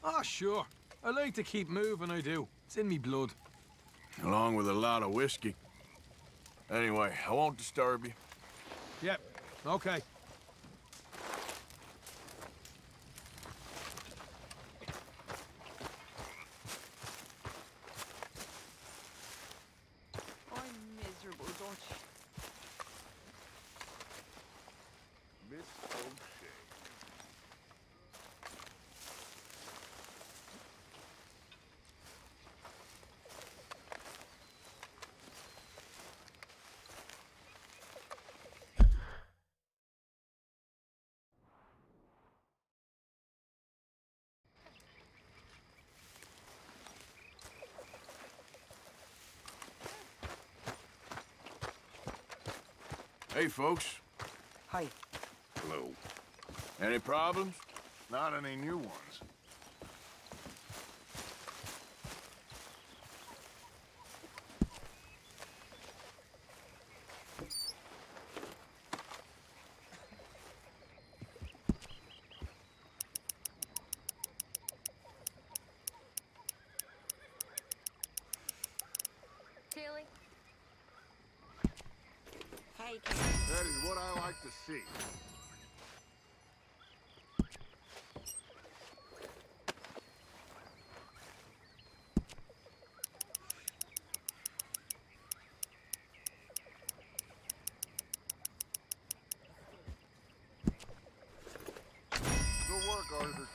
Ah, sure. I like to keep moving, I do. It's in me blood. Along with a lot of whiskey. Anyway, I won't disturb you. Yep, okay. I'm miserable, Dutch. Miss O'Shea. Hey, folks. Hi. Hello. Any problems? Not any new ones. Tilly? Hey, Kate. That is what I like to see. Good work, Arthur.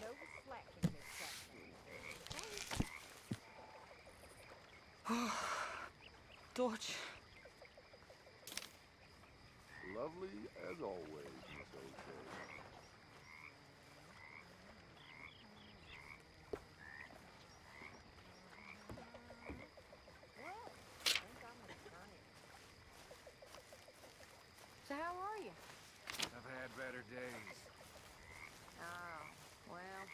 No slacking, Miss Jackson. Dutch. Lovely as always, Miss O'Shea. So how are you? I've had better days. Oh, well.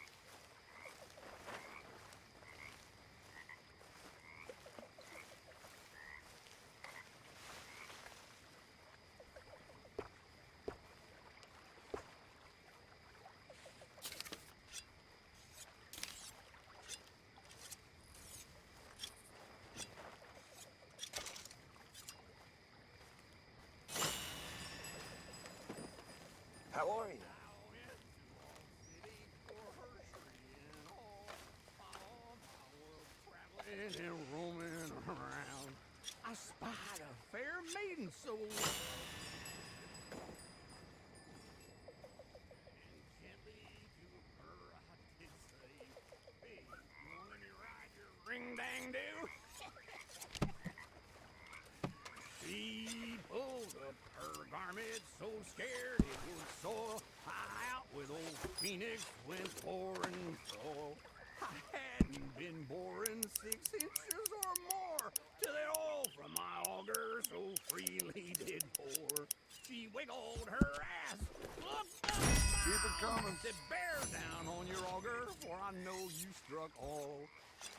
How are you? And roaming around, I spied a fair maiden soul. Ring dang do. She pulled up her garment so scared it would soil. I out with old Phoenix went pouring soil. I hadn't been boring 6 inches or more till it all from my auger so freely did pour. She wiggled her ass, looked up, Keep it coming. said, bear down on your auger, for I know you struck all.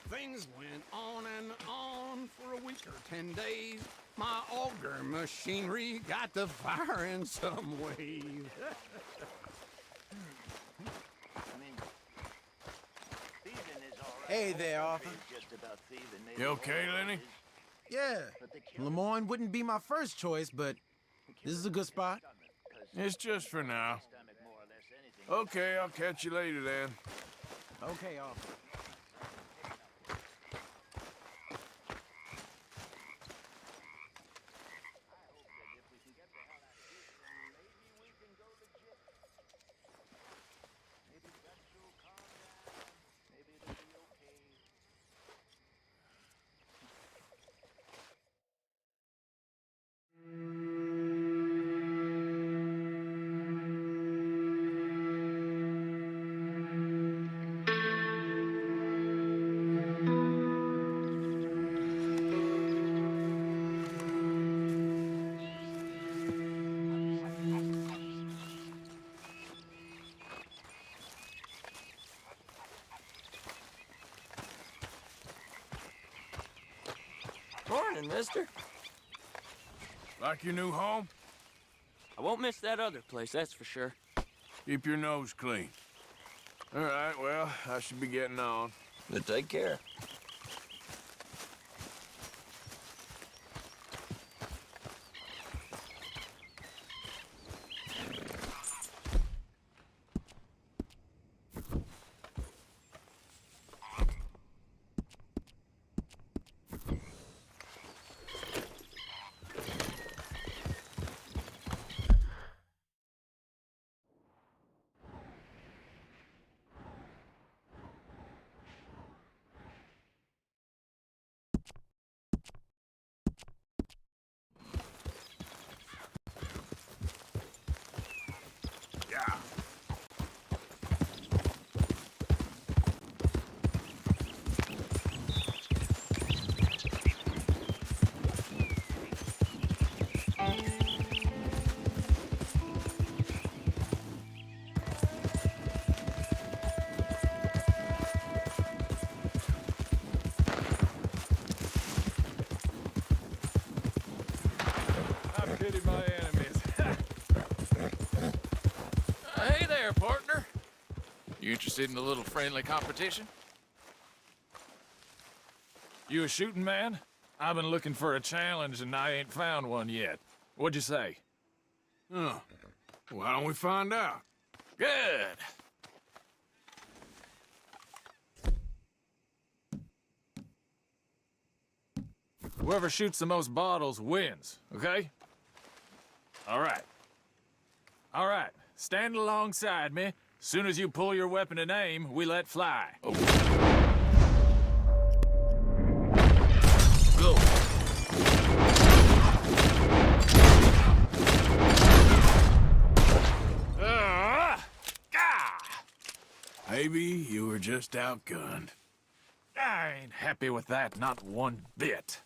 Things went on and on for a week or 10 days. My auger machinery got to fire in some way. Hey there, Arthur. You okay, Lenny? Yeah, Lemoyne wouldn't be my first choice, but this is a good spot. It's just for now. Okay, I'll catch you later then. Okay, Arthur. Morning, mister. Like your new home? I won't miss that other place, that's for sure. Keep your nose clean. All right, well, I should be getting on. But take care. You interested in a little friendly competition? You a shooting man? I've been looking for a challenge and I ain't found one yet. What'd you say? Oh, why don't we find out? Good. Whoever shoots the most bottles wins, okay? All right. All right, stand alongside me. Soon as you pull your weapon and aim, we let fly. Oh. Go. Maybe you were just outgunned. I ain't happy with that, not one bit.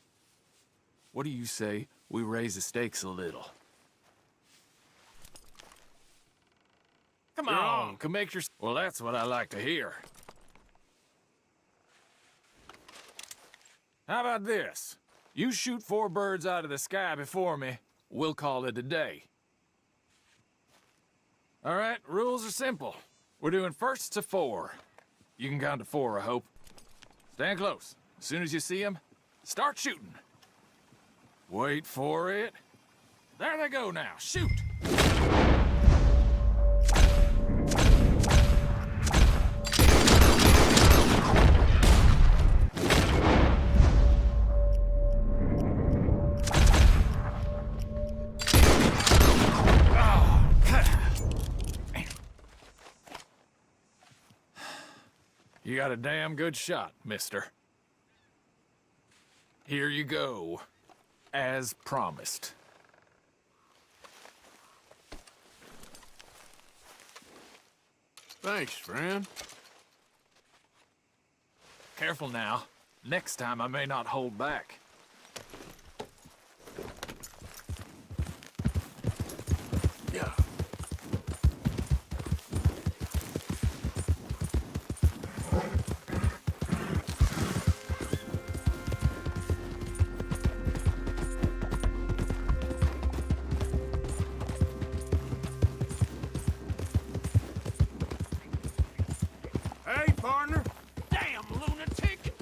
What do you say we raise the stakes a little? Come on, can make your... Well, that's what I like to hear. How about this? You shoot 4 birds out of the sky before me, we'll call it a day. All right, rules are simple. We're doing first to 4. You can count to 4, I hope. Stand close. As soon as you see them, start shooting. Wait for it. There they go now. Shoot! You got a damn good shot, mister. Here you go, as promised. Thanks, friend. Careful now. Next time I may not hold back. Yeah. Hey, partner. Damn lunatic.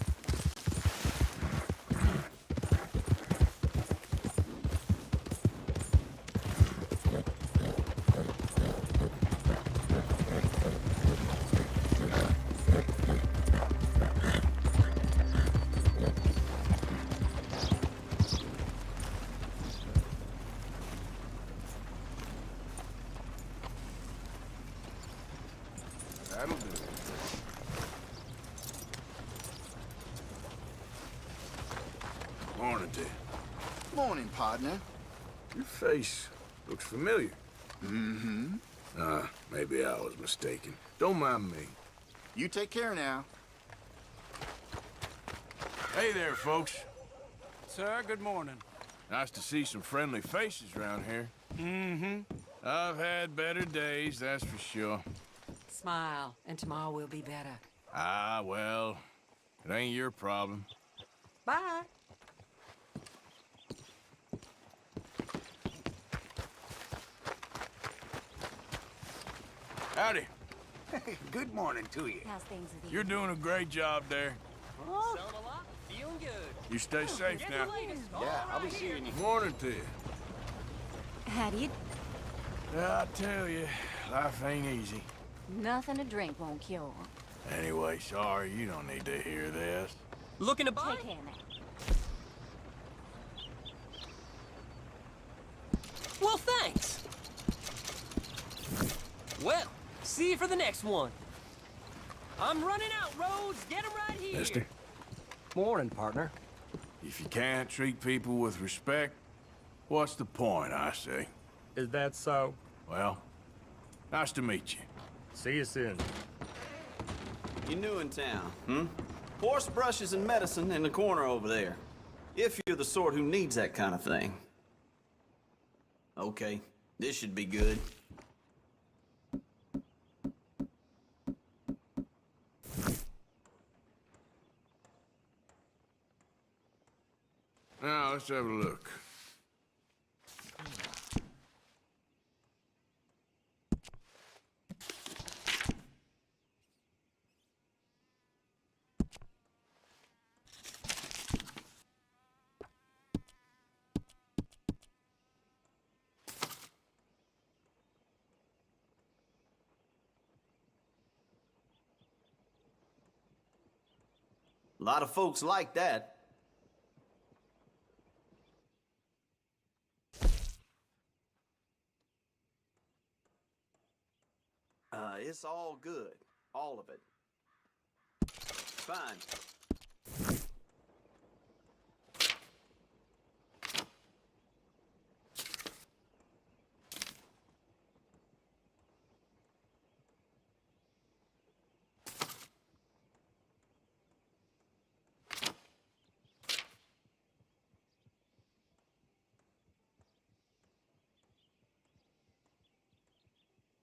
That'll do. Morning to you. Morning, partner. Your face looks familiar. Mm-hmm. Maybe I was mistaken. Don't mind me. You take care now. Hey there, folks. Sir, good morning. Nice to see some friendly faces around here. Mm-hmm. I've had better days, that's for sure. Smile, and tomorrow will be better. Ah, well, it ain't your problem. Bye. Howdy. Good morning to you. How's things with you? You're doing a great job there. Selling a lot, feeling good. You stay safe now. Yeah, I'll be seeing you. Morning to you. How do you... I tell you, life ain't easy. Nothing to drink won't cure. Anyway, sorry, you don't need to hear this. Looking to buy? Take care now. Well, thanks. Well, see you for the next one. I'm running out, Rhodes. Get 'em right here. Mister, Morning, partner. if you can't treat people with respect, what's the point, I say? Is that so? Well, nice to meet you. See you soon. You new in town, hmm? Horse brushes and medicine in the corner over there. If you're the sort who needs that kind of thing. Okay, this should be good. Now, let's have a look. A lot of folks like that. It's all good. All of it. Fine.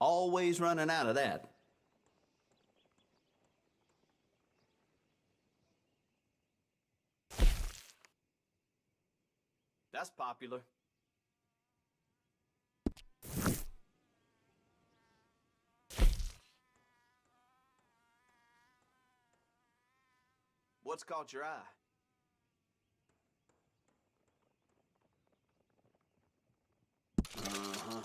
Always running out of that. That's popular. What's caught your eye? Uh-huh.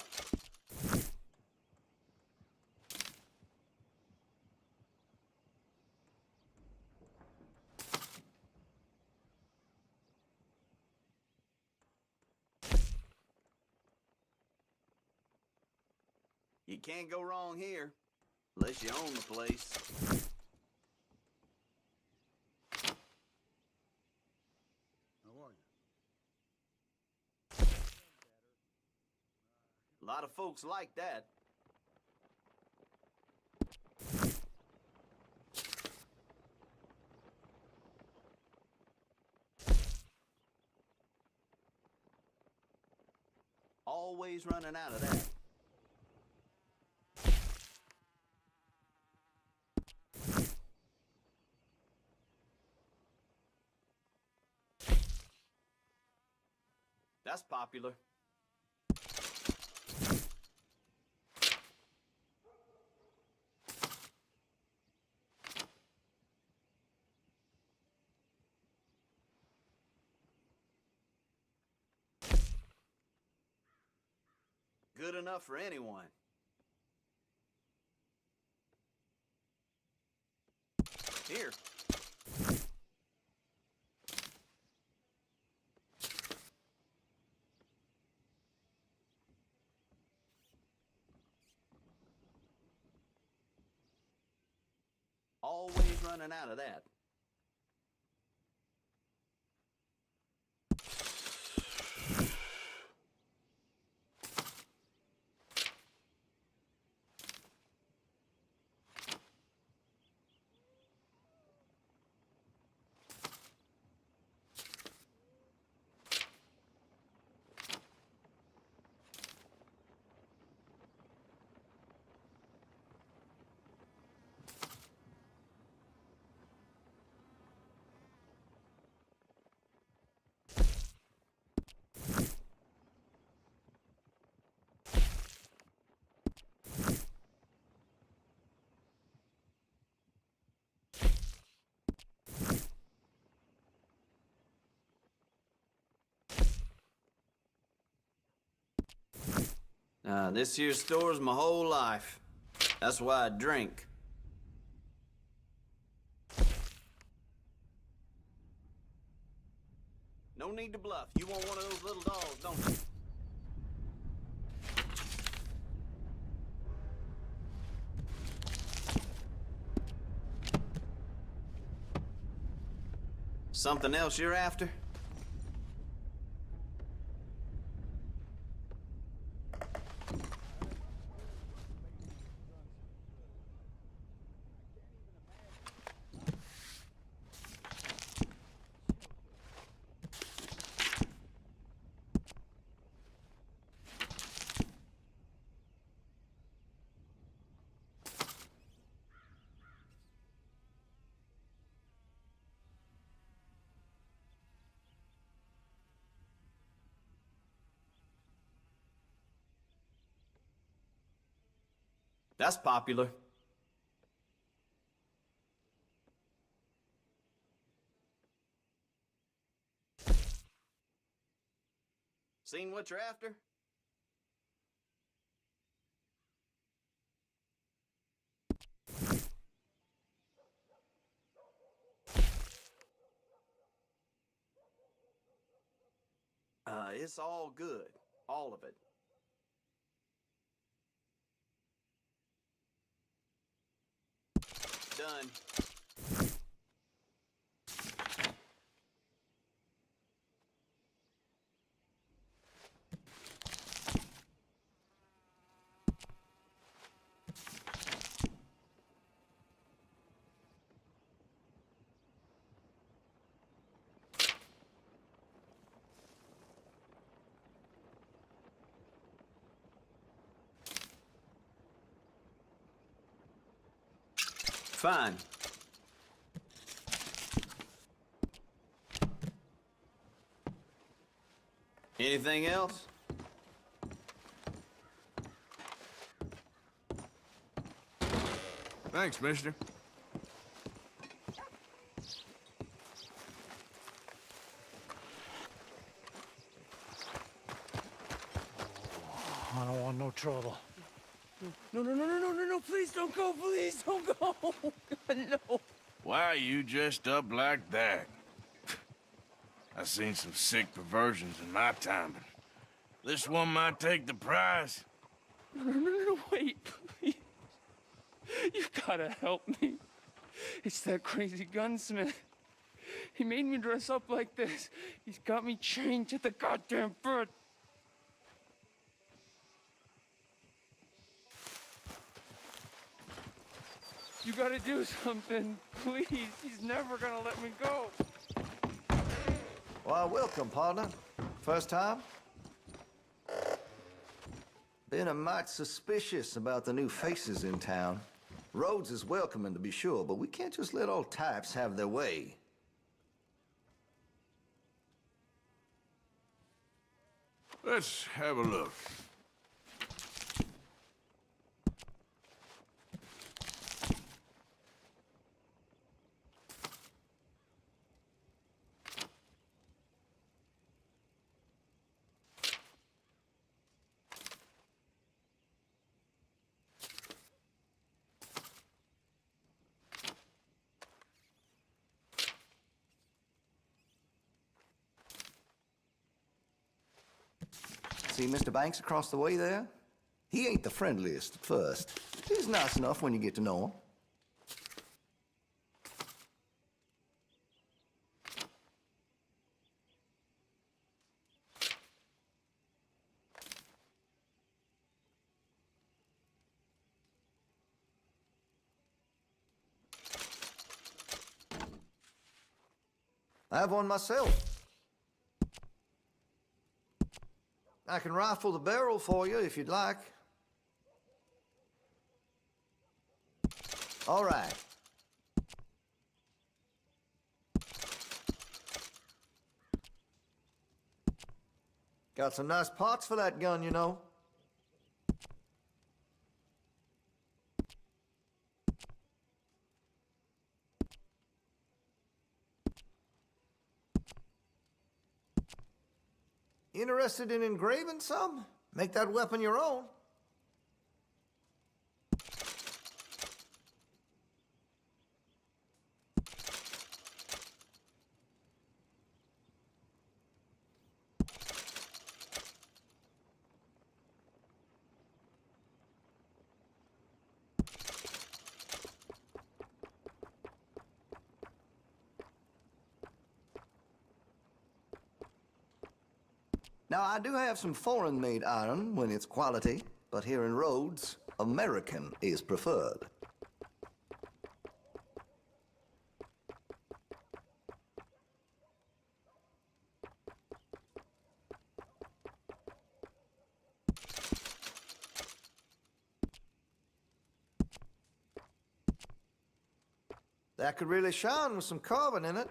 You can't go wrong here, unless you own the place. How are you? A lot of folks like that. Always running out of that. That's popular. Good enough for anyone. Here. Always running out of that. This here store's my whole life. That's why I drink. No need to bluff. You want one of those little dogs, don't you? Something else you're after? That's popular. Seen what you're after? it's all good. All of it. Done. Fine. Anything else? Thanks, mister. I don't want no trouble. No, please don't go, please don't go. No. Why are you dressed up like that? I've seen some sick perversions in my time, but this one might take the prize. No, wait, please. You gotta help me. It's that crazy gunsmith. He made me dress up like this. He's got me chained to the goddamn bed. You gotta do something, please. He's never gonna let me go. Well, welcome, partner. First time? Been a mite suspicious about the new faces in town. Rhodes is welcoming, to be sure, but we can't just let all types have their way. Let's have a look. See Mr. Banks across the way there? He ain't the friendliest at first. He's nice enough when you get to know him. I have one myself. I can rifle the barrel for you if you'd like. All right. Got some nice parts for that gun, you know. Interested in engraving some? Make that weapon your own. Now, I do have some foreign-made iron when it's quality, but here in Rhodes, American is preferred. That could really shine with some carbon in it.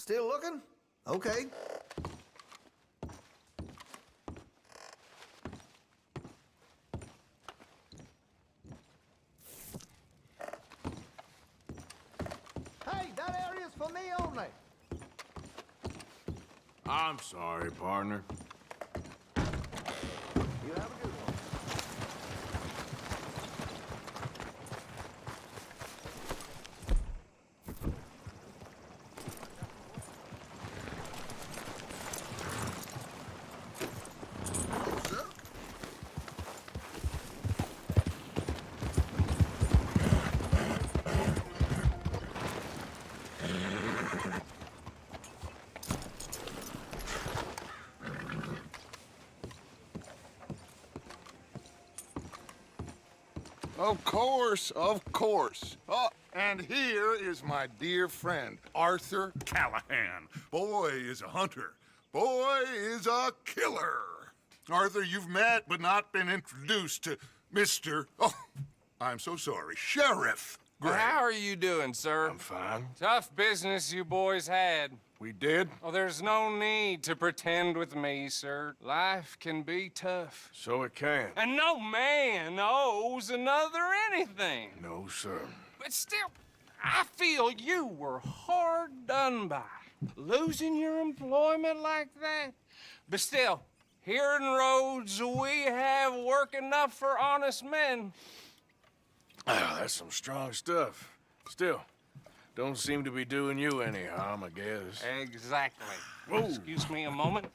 Still looking? Okay. Hey, that area's for me only. I'm sorry, partner. You have a good one. Of course, of course. Oh, and here is my dear friend, Arthur Callahan. Boy is a hunter. Boy is a killer. Arthur, you've met but not been introduced to Mr. Oh, I'm so sorry, Sheriff Gray. How are you doing, sir? I'm fine. Tough business you boys had. We did? Oh, there's no need to pretend with me, sir. Life can be tough. So it can. And no man owes another anything. No, sir. But still, I feel you were hard done by. Losing your employment like that. But still, here in Rhodes, we have work enough for honest men. Oh, that's some strong stuff. Still, don't seem to be doing you any harm, I guess. Exactly. Whoa. Excuse me a moment.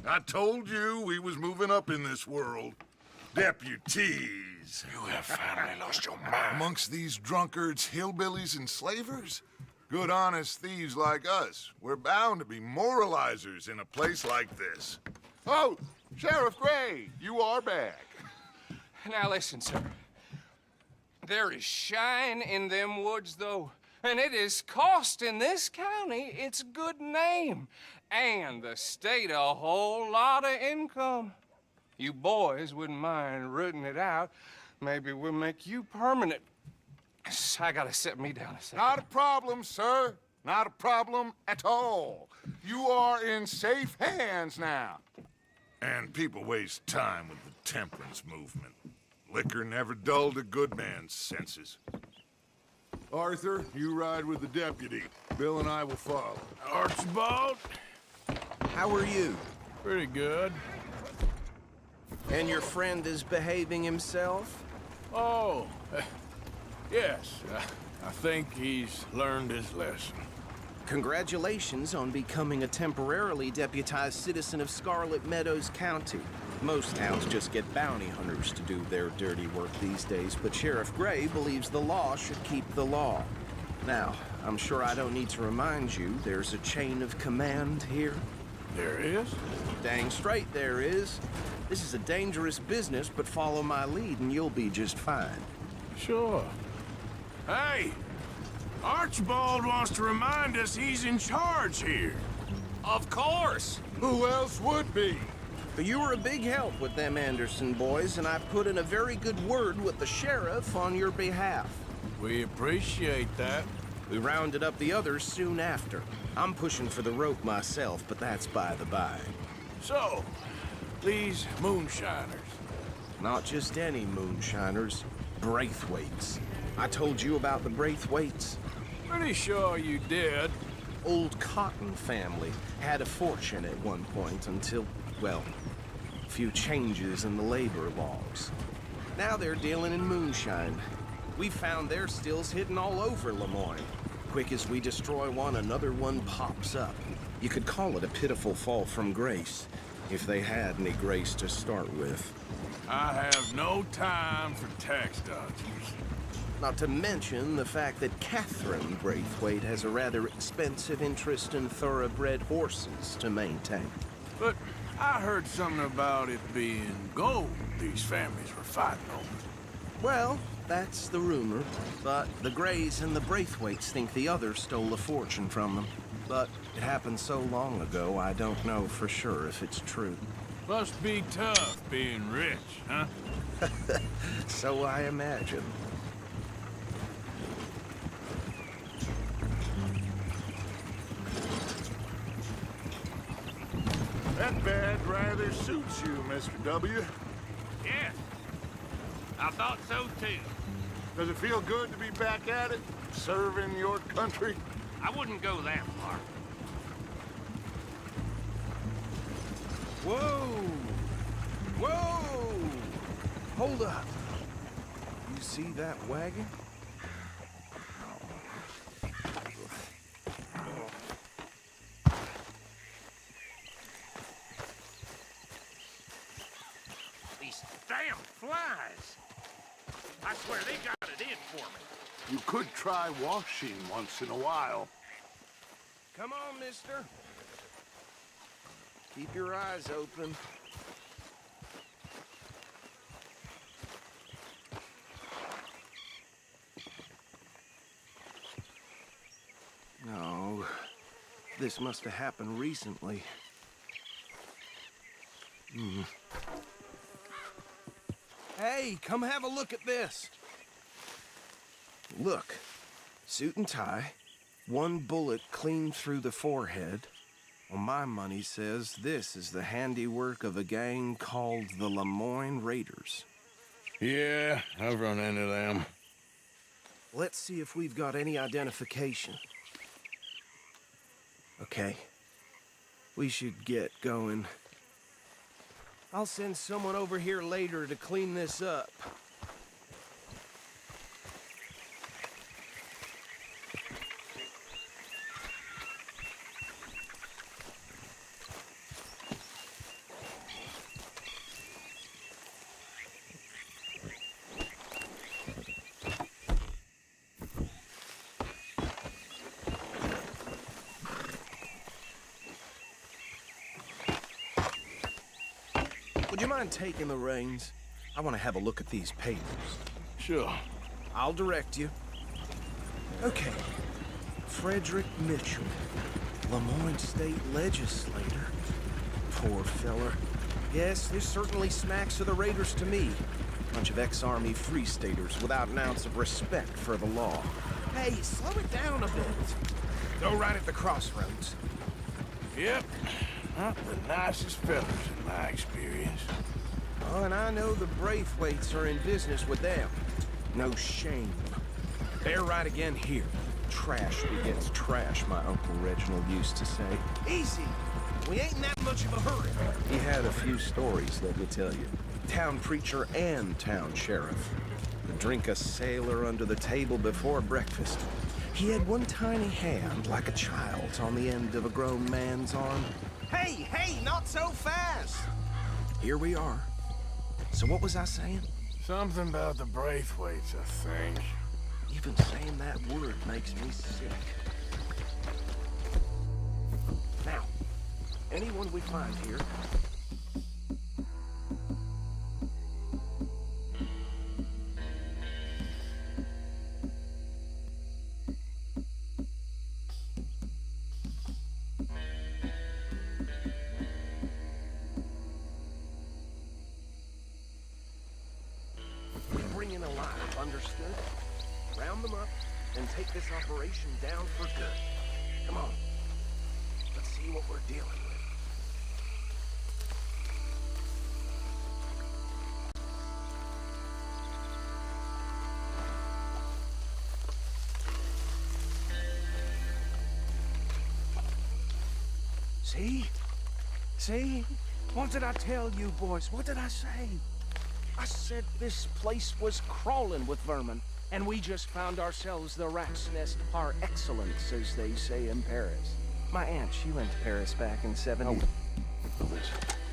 I told you we was moving up in this world. Deputies. You have finally lost your mind. Amongst these drunkards, hillbillies, and slavers? Good honest thieves like us. We're bound to be moralizers in a place like this. Oh, Sheriff Gray, you are back. Now listen, sir. There is shine in them woods, though, and it is costing this county its good name and the state a whole lot of income. You boys wouldn't mind rooting it out. Maybe we'll make you permanent. I gotta set me down a second. Not a problem, sir. Not a problem at all. You are in safe hands now. And people waste time with the temperance movement. Liquor never dulled a good man's senses. Arthur, you ride with the deputy. Bill and I will follow. Archibald? How are you? Pretty good. And your friend is behaving himself? Oh, yes. I think he's learned his lesson. Congratulations on becoming a temporarily deputized citizen of Scarlet Meadows County. Most towns just get bounty hunters to do their dirty work these days, but Sheriff Gray believes the law should keep the law. Now, I'm sure I don't need to remind you there's a chain of command here. There is? Dang straight there is. This is a dangerous business, but follow my lead and you'll be just fine. Sure. Hey! Archibald wants to remind us he's in charge here. Of course! Who else would be? But you were a big help with them Anderson boys, and I put in a very good word with the sheriff on your behalf. We appreciate that. We rounded up the others soon after. I'm pushing for the rope myself, but that's by the by. So, these moonshiners. Not just any moonshiners, Braithwaites. I told you about the Braithwaites? Pretty sure you did. Old Cotton family had a fortune at one point until, well, a few changes in the labor laws. Now they're dealing in moonshine. We found their stills hidden all over Lemoyne. Quick as we destroy one, another one pops up. You could call it a pitiful fall from grace, if they had any grace to start with. I have no time for tax dodgers. Not to mention the fact that Catherine Braithwaite has a rather expensive interest in thoroughbred horses to maintain. But I heard something about it being gold these families were fighting over. Well, that's the rumor. But the Grays and the Braithwaites think the others stole a fortune from them. But it happened so long ago, I don't know for sure if it's true. Must be tough being rich, huh? So I imagine. That badge rather suits you, Mr. W. Yes. I thought so, too. Does it feel good to be back at it, serving your country? I wouldn't go that far. Whoa! Whoa! Hold up. You see that wagon? These damn flies. I swear they got it in for me. You could try washing once in a while. Come on, mister. Keep your eyes open. No, this must have happened recently. Hey, come have a look at this. Look, suit and tie, one bullet clean through the forehead. Well, my money says this is the handiwork of a gang called the Lemoyne Raiders. Yeah, I've run into them. Let's see if we've got any identification. Okay. We should get going. I'll send someone over here later to clean this up. Would you mind taking the reins? I want to have a look at these papers. Sure. I'll direct you. Okay. Frederick Mitchell, Lemoyne State Legislator. Poor feller. Yes, this certainly smacks of the Raiders to me. Bunch of ex-Army Free Staters without an ounce of respect for the law. Hey, slow it down a bit. Go right at the crossroads. Yep. Not the nicest fellas in my experience. Oh, and I know the Braithwaites are in business with them. No shame. They're right again here. Trash begets trash, my Uncle Reginald used to say. Easy! We ain't in that much of a hurry. He had a few stories, let me tell you. Town preacher and town sheriff. Would drink a sailor under the table before breakfast. He had one tiny hand, like a child's, on the end of a grown man's arm. Hey, hey, not so fast! Here we are. So what was I saying? Something about the Braithwaites, I think. Even saying that word makes me sick. Now, anyone we find here... Understood? Round them up and take this operation down for good. Come on. Let's see what we're dealing with. See? See? What did I tell you, boys? What did I say? I said this place was crawling with vermin, and we just found ourselves the rat's nest par excellence, as they say in Paris. My aunt, she went to Paris back in '70. Oh.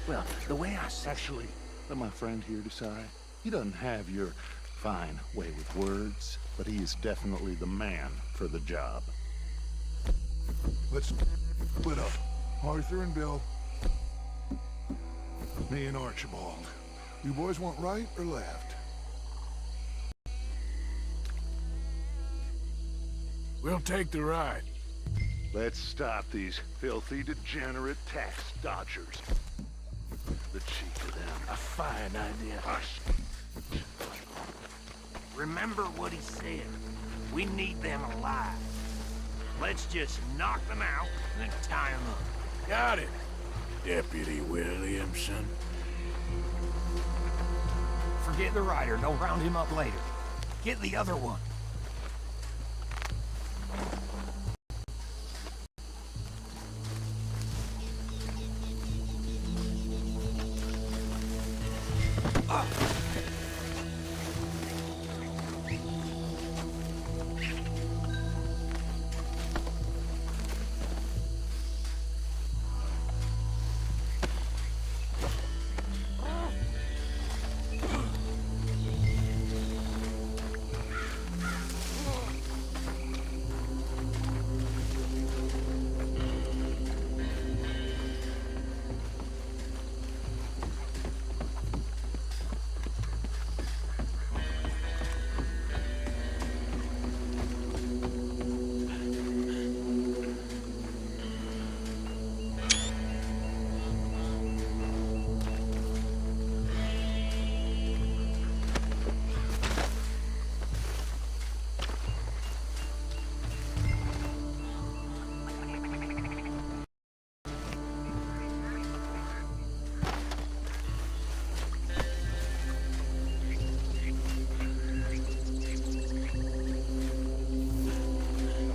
Well, the way I said... Actually, let my friend here decide. He doesn't have your fine way with words, but he is definitely the man for the job. Let's split up. Arthur and Bill. Me and Archibald. You boys want right or left? We'll take the right. Let's stop these filthy, degenerate tax dodgers. The cheek of them. A fine idea. Hush. Remember what he said. We need them alive. Let's just knock them out and then tie them up. Got it. Deputy Williamson. Forget the rider. Don't round him up later. Get the other one.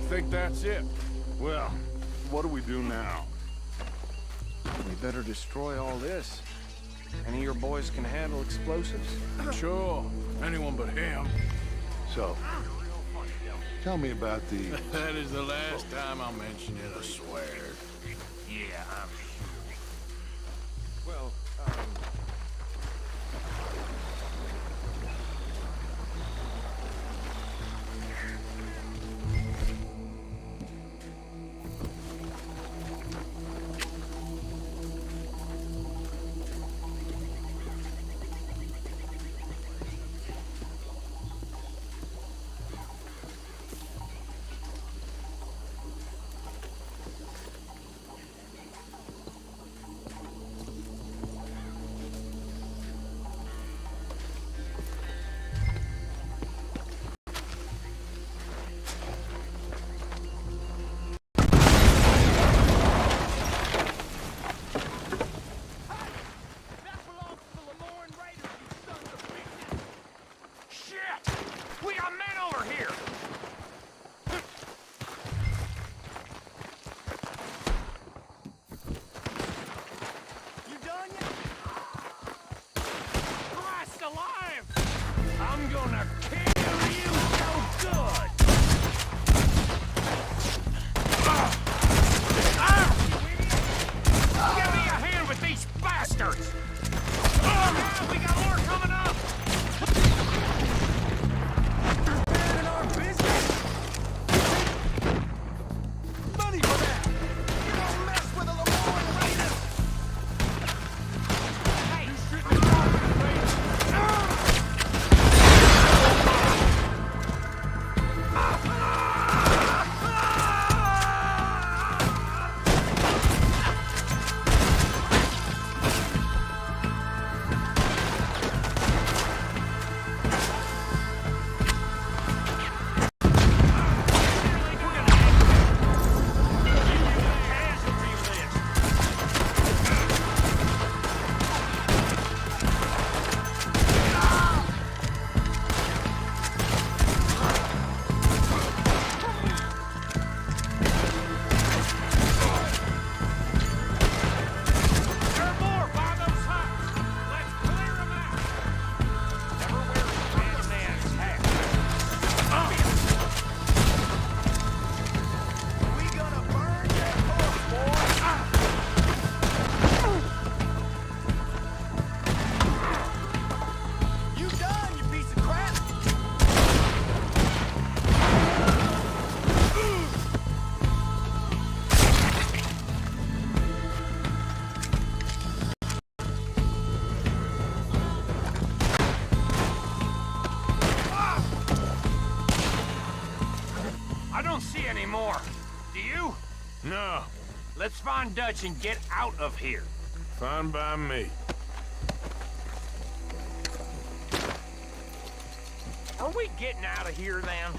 I think that's it. Well, what do we do now? We better destroy all this. Any of your boys can handle explosives? Sure. Anyone but him. So, tell me about the... That is the last time I'll mention it, I swear. Yeah, I'm sure. Well, I'm gonna kill you so good! Give me a hand with these bastards! Yeah, we got more coming up! Better in our business? Money for that! You don't mess with the Lemoyne Raiders! Hey, you shouldn't have talked to me! No. Let's find Dutch and get out of here. Fine by me. Are we getting out of here, then?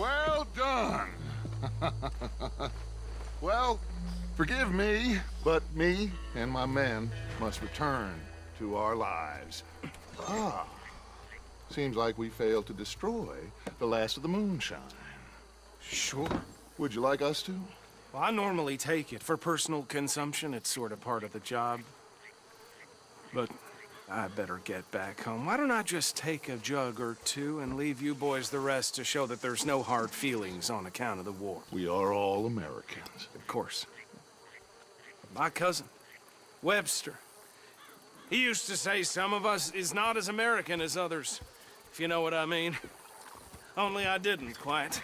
Well done. Well, forgive me, but me and my men must return to our lives. Ah, seems like we failed to destroy the last of the moonshine. Sure. Would you like us to? Well, I normally take it. For personal consumption, it's sort of part of the job. But I better get back home. Why don't I just take a jug or two and leave you boys the rest to show that there's no hard feelings on account of the war? We are all Americans. Of course. My cousin, Webster, he used to say some of us is not as American as others, if you know what I mean. Only I didn't quite.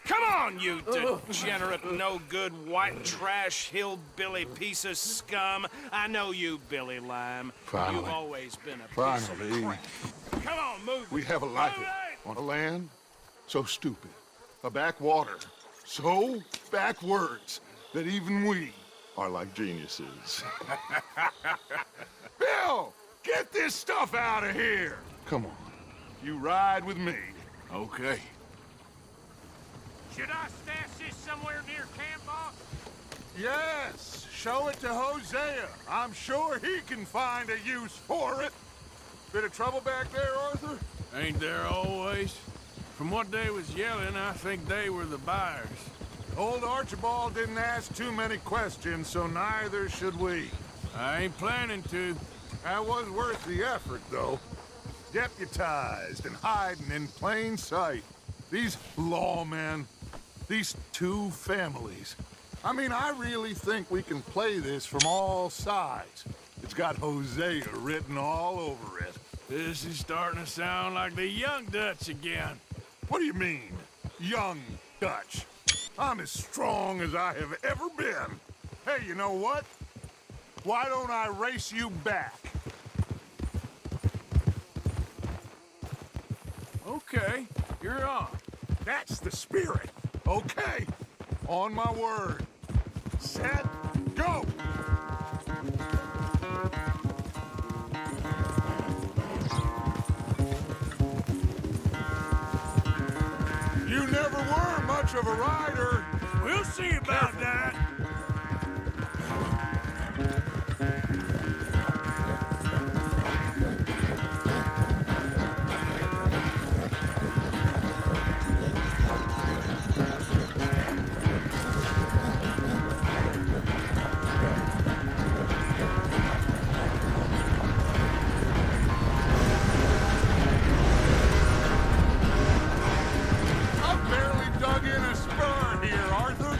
Come on, you degenerate, no-good, white trash, hillbilly piece of scum. I know you, Billy Lime. Finally. You've always been a piece Finally. of crap. Come on, move. We have a life on a land so stupid, a backwater so backwards that even we are like geniuses. Bill, get this stuff out of here. Come on, you ride with me. Okay. Should I stash this somewhere near camp, boss? Yes, show it to Hosea. I'm sure he can find a use for it. Bit of trouble back there, Arthur? Ain't there always? From what they was yelling, I think they were the buyers. Old Archibald didn't ask too many questions, so neither should we. I ain't planning to. That was worth the effort, though. Deputized and hiding in plain sight. These lawmen, these two families. I mean, I really think we can play this from all sides. It's got Hosea written all over it. This is starting to sound like the Young Dutch again. What do you mean, Young Dutch? I'm as strong as I have ever been. Hey, you know what? Why don't I race you back? Okay, you're on. That's the spirit. Okay, on my word. Set, go! You never were much of a rider. We'll see about that. I've barely dug in a spur here, Arthur.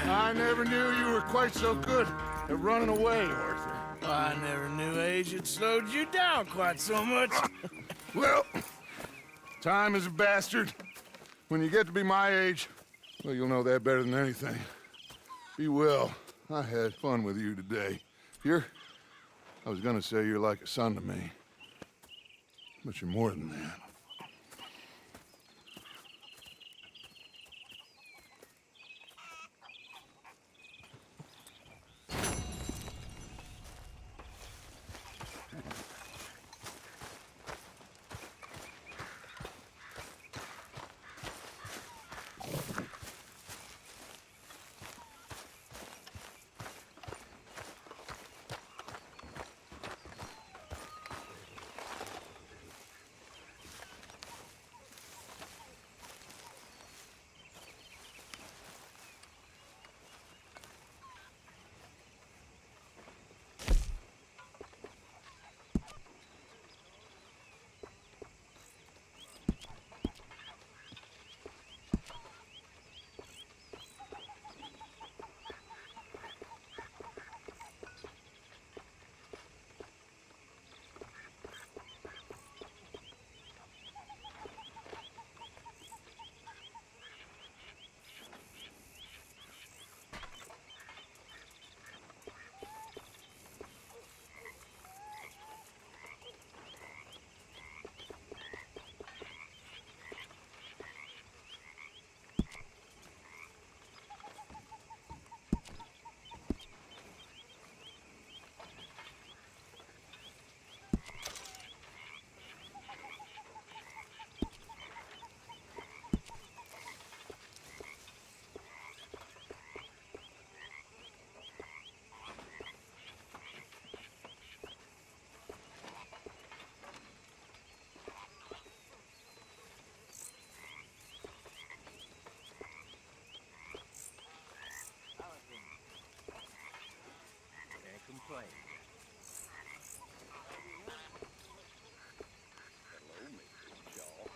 I never knew you were quite so good at running away, Arthur. I never knew age had slowed you down quite so much. Well, Time is a bastard. When you get to be my age, well, you'll know that better than anything. Be well. I had fun with you today. I was gonna say you're like a son to me. But you're more than that. Complain. Hello, Mr. Shaw.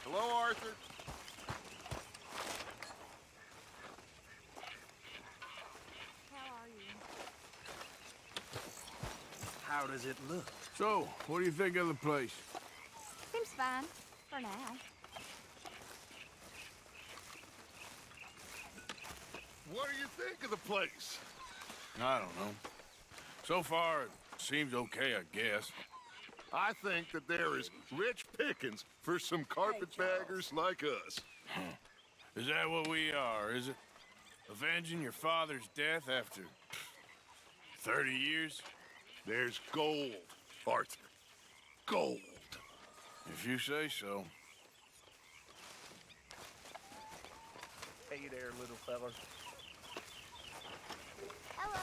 Hello, Arthur. How does it look? So, what do you think of the place? Seems fine, for now. What do you think of the place? I don't know. So far, it seems okay, I guess. I think that there is rich pickings for some carpetbaggers like us. Is that what we are, is it? Avenging your father's death after 30 years? There's gold, Arthur. Gold. If you say so. Hey there, little fella. Hello.